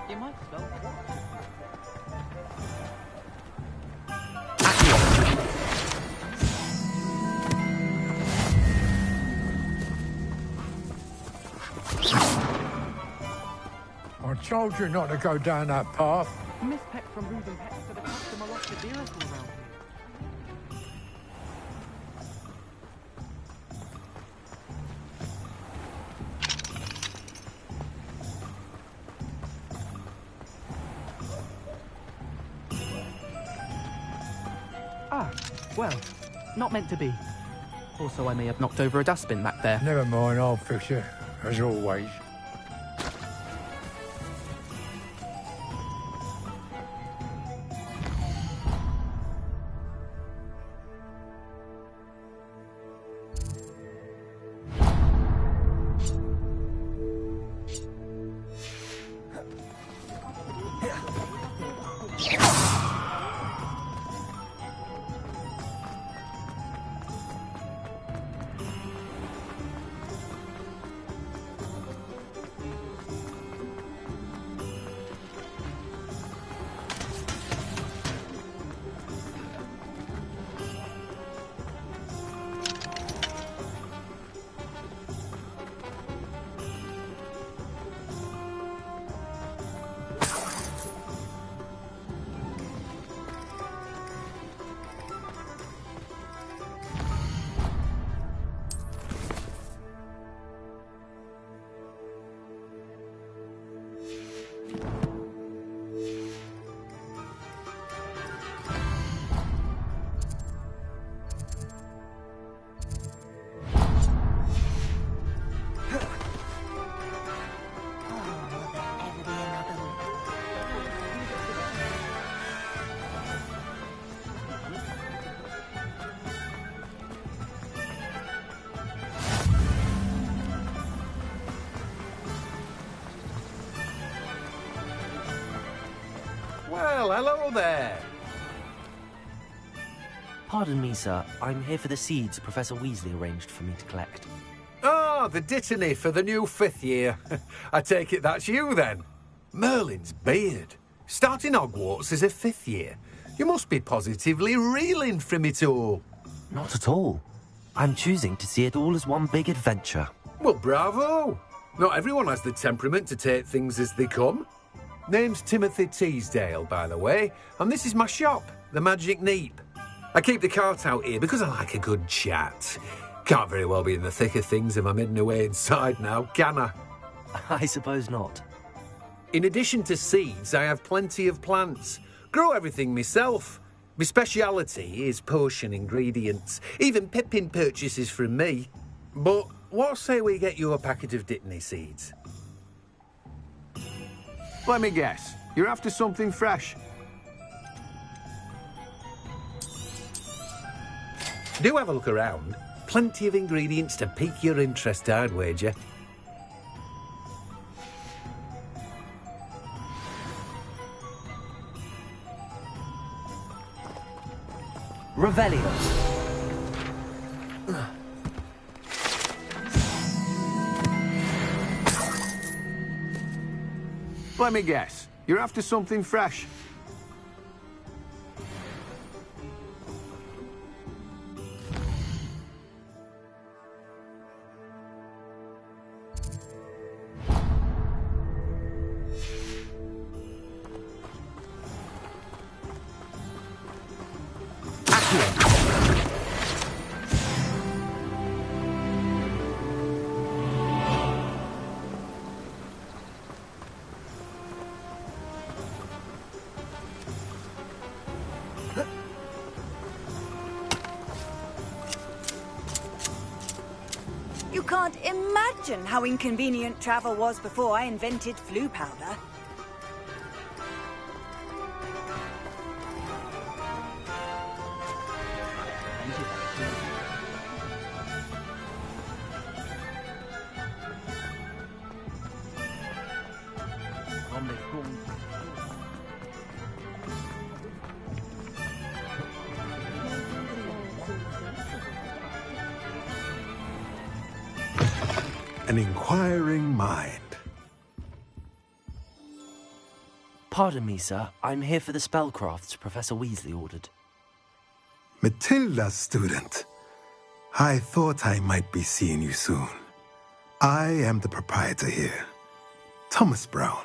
You might as well. I told you not to go down that path. Miss Peck from Reuben Peck for the customer lost a miracle around here. Ah, well, not meant to be. Also, I may have knocked over a dustbin back there. Never mind, I'll fix it, as always. Well, hello there. Pardon me, sir. I'm here for the seeds Professor Weasley arranged for me to collect. Ah, the dittany for the new 5th year. I take it that's you, then. Merlin's beard. Starting Hogwarts as a 5th year. You must be positively reeling from it all. Not at all. I'm choosing to see it all as one big adventure. Well, bravo. Not everyone has the temperament to take things as they come. Name's Timothy Teasdale, by the way, and this is my shop, the Magic Neep. I keep the cart out here because I like a good chat. Can't very well be in the thick of things if I'm hidden away inside now, can I? I suppose not. In addition to seeds, I have plenty of plants. Grow everything myself. My speciality is potion ingredients. Even Pippin purchases from me. But what say we get you a packet of Dittany seeds? Let me guess. You're after something fresh. Do have a look around. Plenty of ingredients to pique your interest, I'd wager. Revelio. Let me guess. You're after something fresh. You can't imagine how inconvenient travel was before I invented flu powder. An inquiring mind. Pardon me, sir. I'm here for the spellcrafts Professor Weasley ordered. Matilda's student. I thought I might be seeing you soon. I am the proprietor here, Thomas Brown.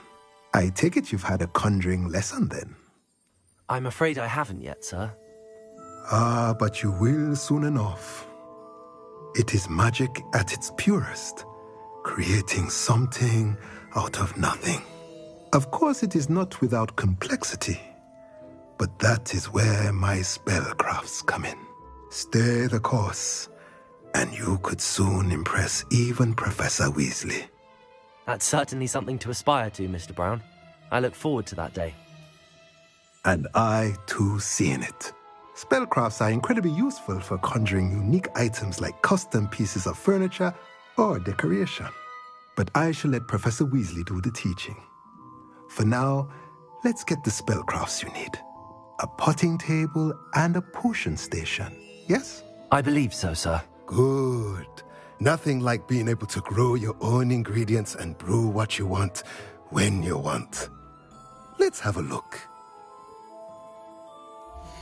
I take it you've had a conjuring lesson then? I'm afraid I haven't yet, sir. Ah, but you will soon enough. It is magic at its purest, creating something out of nothing. Of course, it is not without complexity, but that is where my spellcrafts come in. Stay the course, and you could soon impress even Professor Weasley. That's certainly something to aspire to, Mr. Brown. I look forward to that day. And I, too, seeing it. Spellcrafts are incredibly useful for conjuring unique items like custom pieces of furniture or decoration. But I shall let Professor Weasley do the teaching. For now, let's get the spellcrafts you need. A potting table and a potion station, yes? I believe so, sir. Good. Nothing like being able to grow your own ingredients and brew what you want when you want. Let's have a look.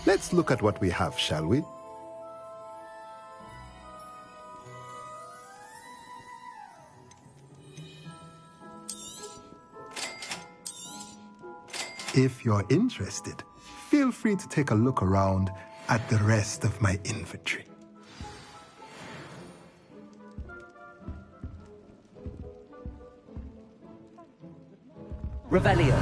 Let's look at what we have, shall we? If you're interested, feel free to take a look around at the rest of my inventory. Revelio.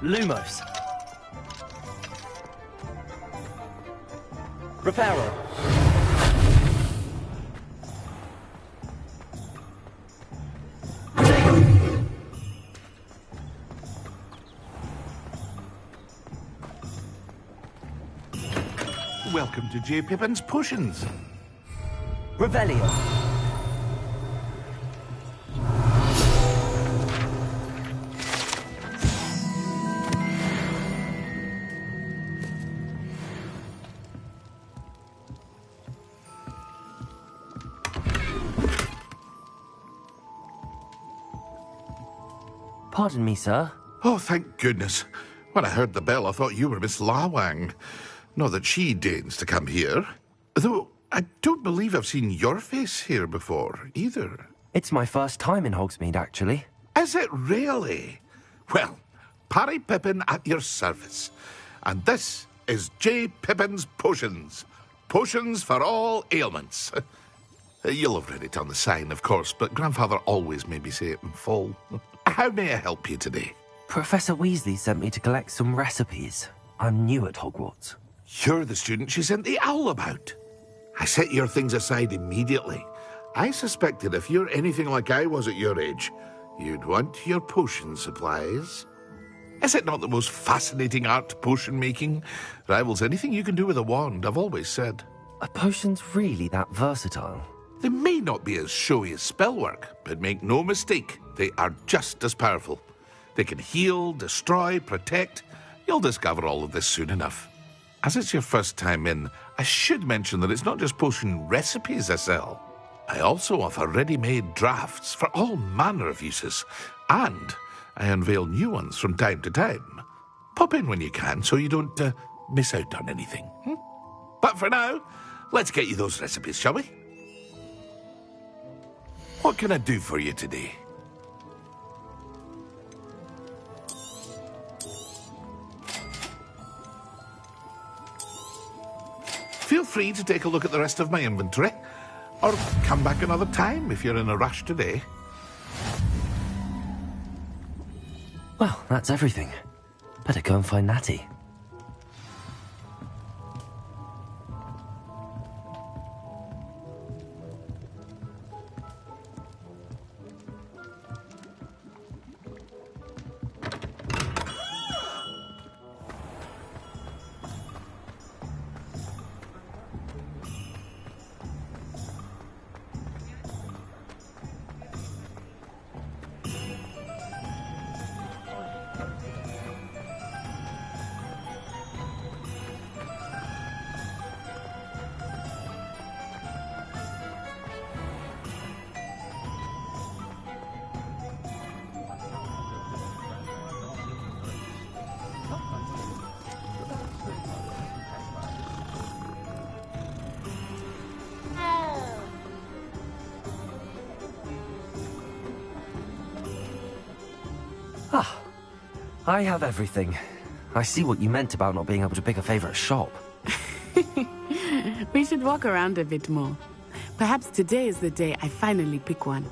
Lumos. Reparo. Welcome to J. Pippin's Potions. Revelio. Pardon me, sir. Oh, thank goodness. When I heard the bell, I thought you were Miss Lawang. Not that she deigns to come here. Though, I don't believe I've seen your face here before, either. It's my first time in Hogsmeade, actually. Is it really? Well, Parry Pippin at your service. And this is J. Pippin's Potions. Potions for all ailments. You'll have read it on the sign, of course, but Grandfather always made me say it in full. How may I help you today? Professor Weasley sent me to collect some recipes. I'm new at Hogwarts. You're the student she sent the owl about. I set your things aside immediately. I suspected if you're anything like I was at your age, you'd want your potion supplies. Is it not the most fascinating art, potion making? Rivals anything you can do with a wand, I've always said. Are potions really that versatile? They may not be as showy as spellwork, but make no mistake, they are just as powerful. They can heal, destroy, protect. You'll discover all of this soon enough. As it's your first time in, I should mention that it's not just potion recipes I sell. I also offer ready-made drafts for all manner of uses, and I unveil new ones from time to time. Pop in when you can so you don't miss out on anything. But for now, let's get you those recipes, shall we? What can I do for you today? Feel free to take a look at the rest of my inventory, or come back another time if you're in a rush today. Well, that's everything. Better go and find Natty. Ah, I have everything. I see what you meant about not being able to pick a favorite shop. We should walk around a bit more. Perhaps today is the day I finally pick one.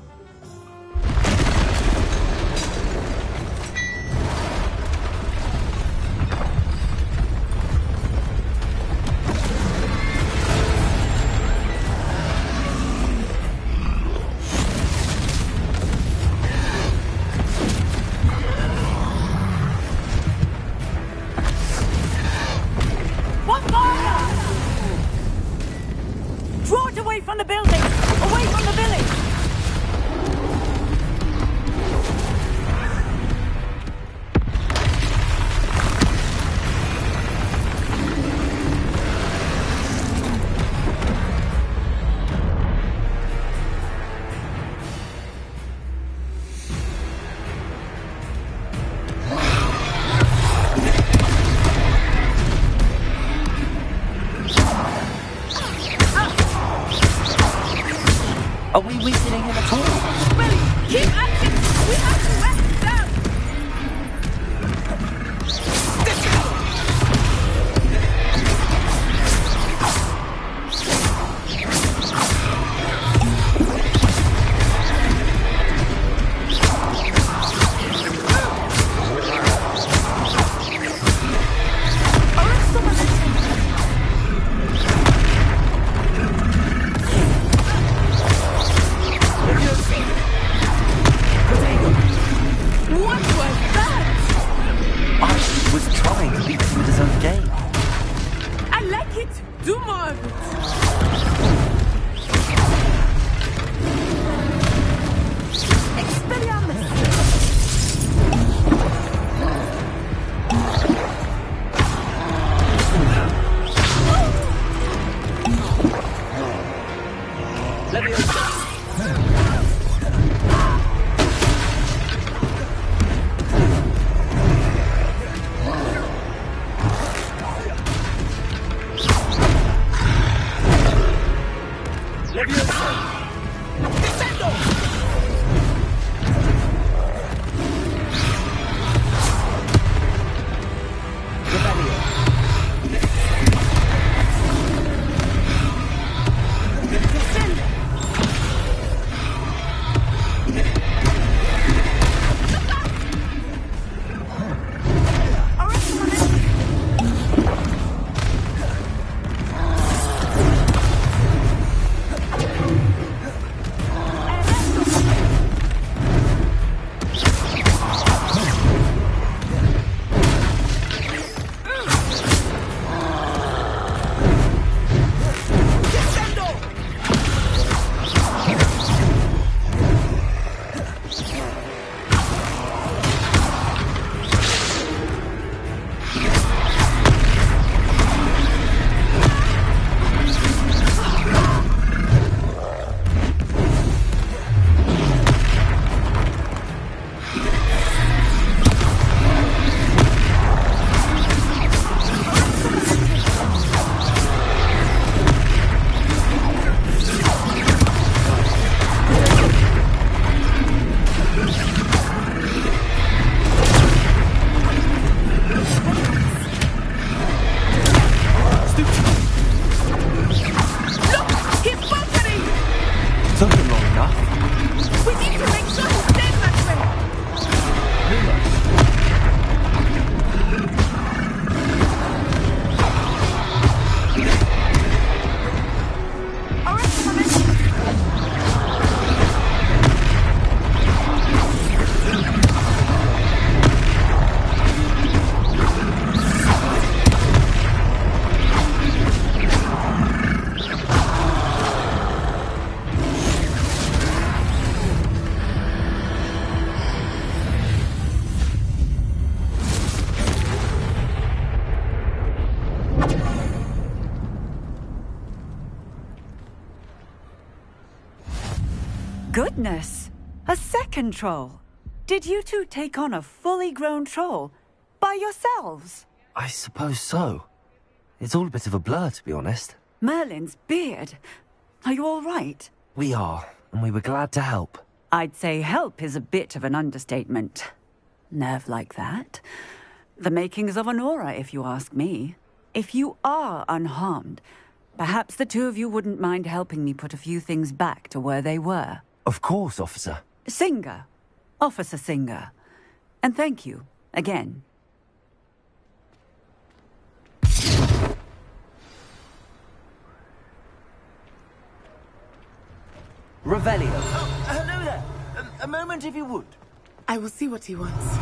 Draw it away from the building! Away from the village! Do more of it. Expelliarmus! Goodness! A second troll! Did you two take on a fully grown troll? By yourselves? I suppose so. It's all a bit of a blur, to be honest. Merlin's beard. Are you all right? We are, and we were glad to help. I'd say help is a bit of an understatement. Nerve like that. The makings of an aura, if you ask me. If you are unharmed, perhaps the two of you wouldn't mind helping me put a few things back to where they were. Of course, officer. Singer. Officer Singer. And thank you, again. Revelio. Oh, hello there. A moment if you would. I will see what he wants.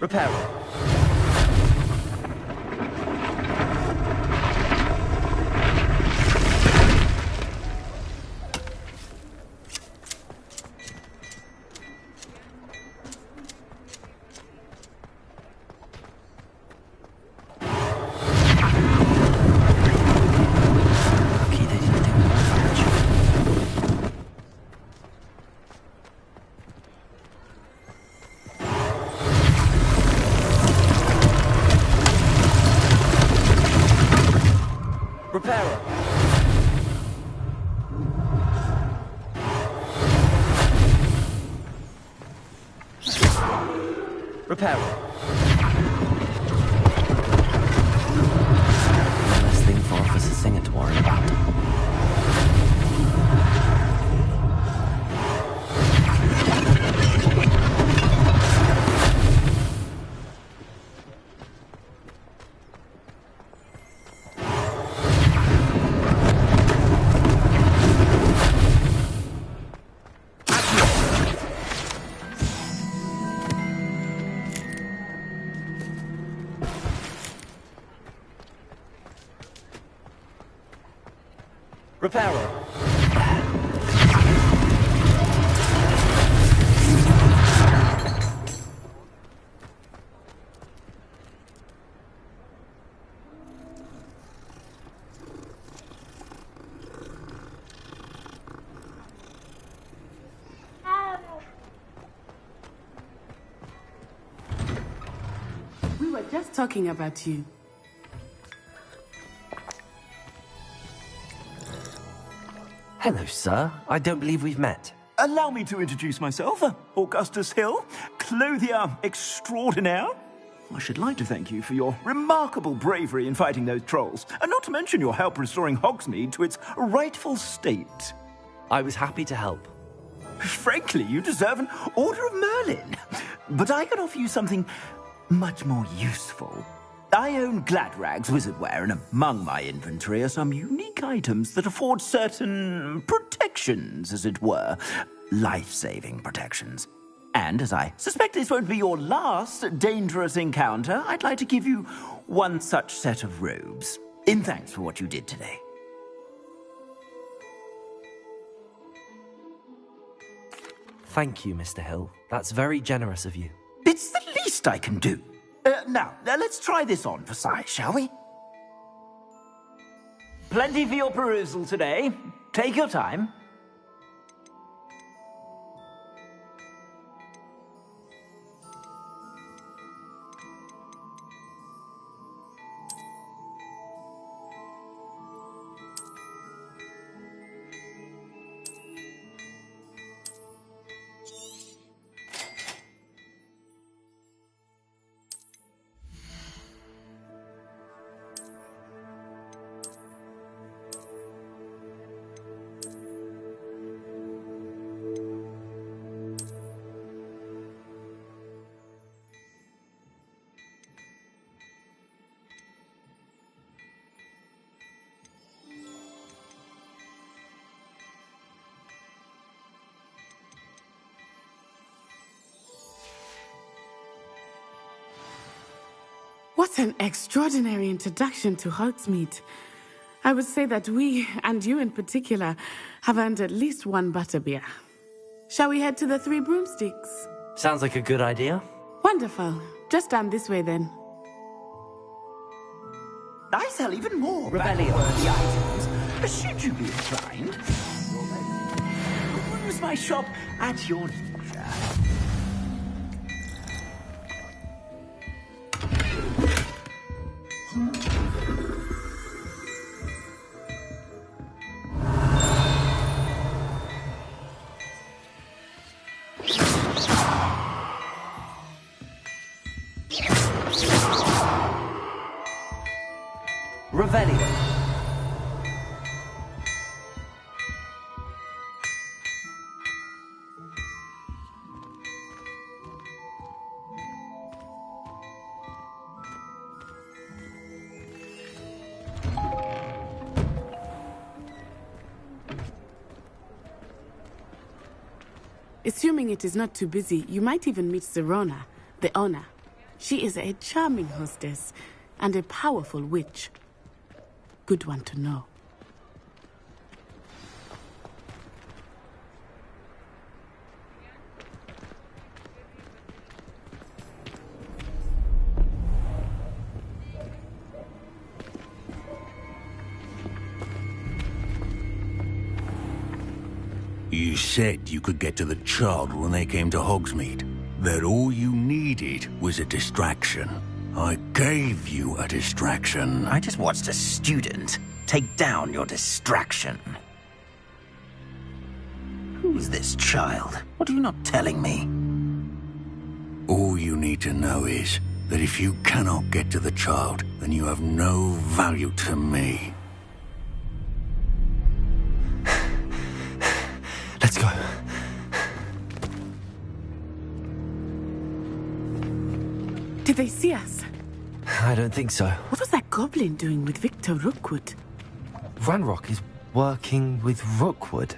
Repair. Repair. One less thing for Officer Singer to worry about. Reparo. We were just talking about you. Hello, sir. I don't believe we've met. Allow me to introduce myself, Augustus Hill, clothier extraordinaire. I should like to thank you for your remarkable bravery in fighting those trolls, and not to mention your help restoring Hogsmeade to its rightful state. I was happy to help. Frankly, you deserve an Order of Merlin. But I can offer you something much more useful. I own Gladrag's wizardware, and among my inventory are some unique items that afford certain protections, as it were. Life-saving protections. And as I suspect this won't be your last dangerous encounter, I'd like to give you one such set of robes, in thanks for what you did today. Thank you, Mr. Hill. That's very generous of you. It's the least I can do. Now, let's try this on for size, shall we? Plenty for your perusal today. Take your time. What an extraordinary introduction to Hogsmeade. I would say that we, and you in particular, have earned at least one butterbeer. Shall we head to the Three Broomsticks? Sounds like a good idea. Wonderful. Just down this way then. I sell even more value-worthy items. Should you be inclined, use my shop at your leisure. Revelio. Assuming it is not too busy, you might even meet Serona, the owner. She is a charming hostess and a powerful witch. Good one to know. You said you could get to the child when they came to Hogsmeade. That all you needed was a distraction. I gave you a distraction. I just watched a student take down your distraction. Who's this child? What are you not telling me? All you need to know is that if you cannot get to the child, then you have no value to me. Let's go. Did they see us? I don't think so. What was that goblin doing with Victor Rookwood? Ranrock is working with Rookwood.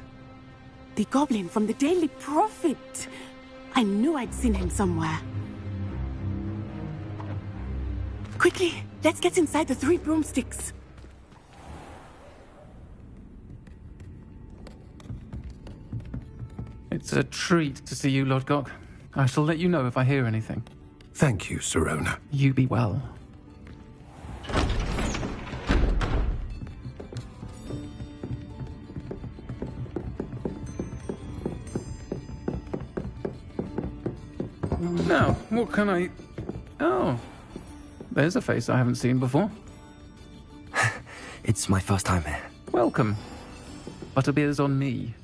The goblin from the Daily Prophet. I knew I'd seen him somewhere. Quickly, let's get inside the Three Broomsticks. It's a treat to see you, Lodgok. I shall let you know if I hear anything. Thank you, Sirona. You be well. Now, what can I... Oh, there's a face I haven't seen before. It's my first time here. Welcome. Butterbeer's on me.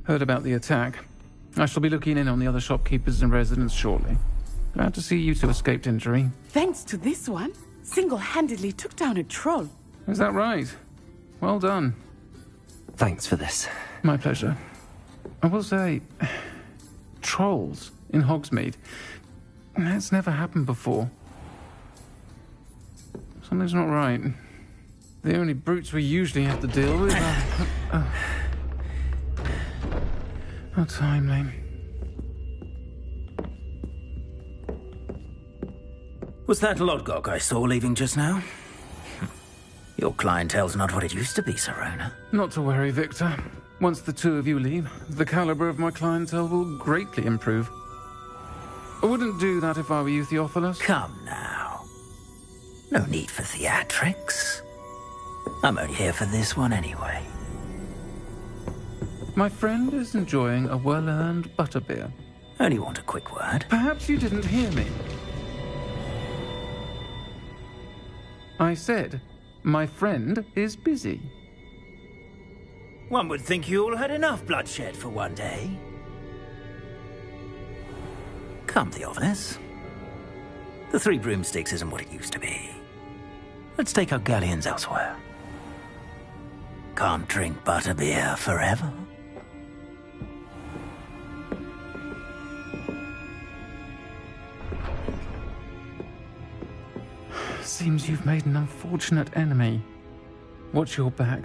Heard about the attack. I shall be looking in on the other shopkeepers and residents shortly. Glad to see you two escaped injury. Thanks to this one, single-handedly took down a troll. Is that right? Well done. Thanks for this. My pleasure. I will say, trolls in Hogsmeade. That's never happened before. Something's not right. The only brutes we usually have to deal with are... How timely. Was that Lodgok I saw leaving just now? Your clientele's not what it used to be, Sirona. Not to worry, Victor. Once the two of you leave, the caliber of my clientele will greatly improve. I wouldn't do that if I were you, Theophilus. Come now. No need for theatrics. I'm only here for this one anyway. My friend is enjoying a well-earned butterbeer. Only want a quick word. Perhaps you didn't hear me. I said, my friend is busy. One would think you all had enough bloodshed for one day. Come, Theophilus. The Three Broomsticks isn't what it used to be. Let's take our galleons elsewhere. Can't drink butterbeer forever. Seems you've made an unfortunate enemy. Watch your back.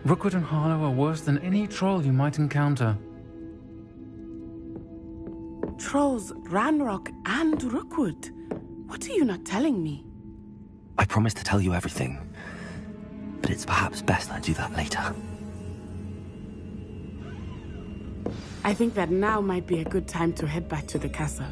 Rookwood and Harlow are worse than any troll you might encounter. Trolls, Ranrock, and Rookwood. What are you not telling me? I promised to tell you everything, but it's perhaps best I do that later. I think that now might be a good time to head back to the castle.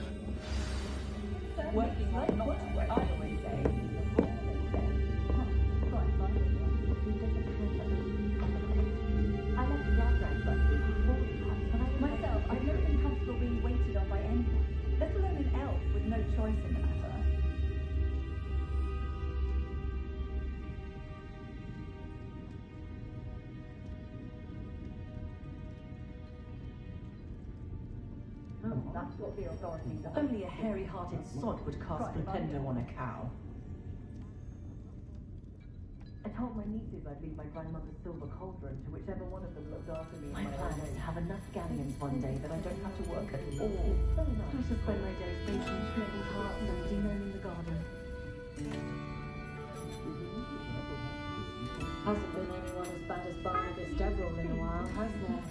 That's what the authorities are. Only a hairy-hearted sod would cast Flipendo on a cow. I told my nieces I'd leave my grandmother's silver cauldron to whichever one of them looked after me. My plan is to have enough galleons one day that I don't have to work at all. I shall spend my days baking shriveled hearts and denaming the garden. Hasn't been anyone as bad as Barnabas Deverell in a while, has there?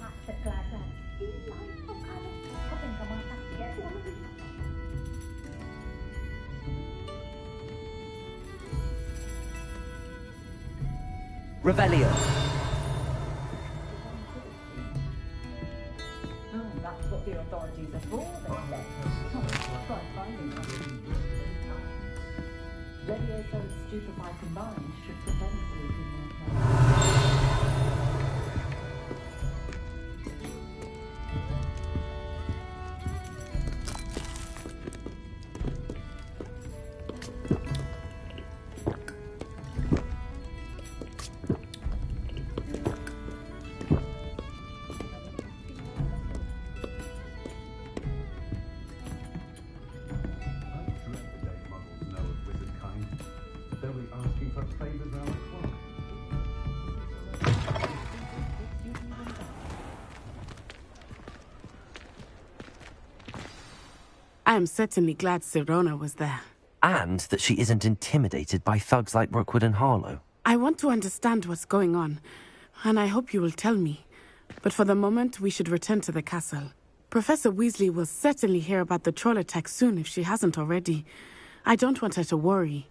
Revelio. Oh, that's what the authorities are for, then. Try finding something. Levioso and Stupefy combined should prevent you from their plans. I am certainly glad Sirona was there. And that she isn't intimidated by thugs like Rookwood and Harlow. I want to understand what's going on, and I hope you will tell me. But for the moment, we should return to the castle. Professor Weasley will certainly hear about the troll attack soon if she hasn't already. I don't want her to worry.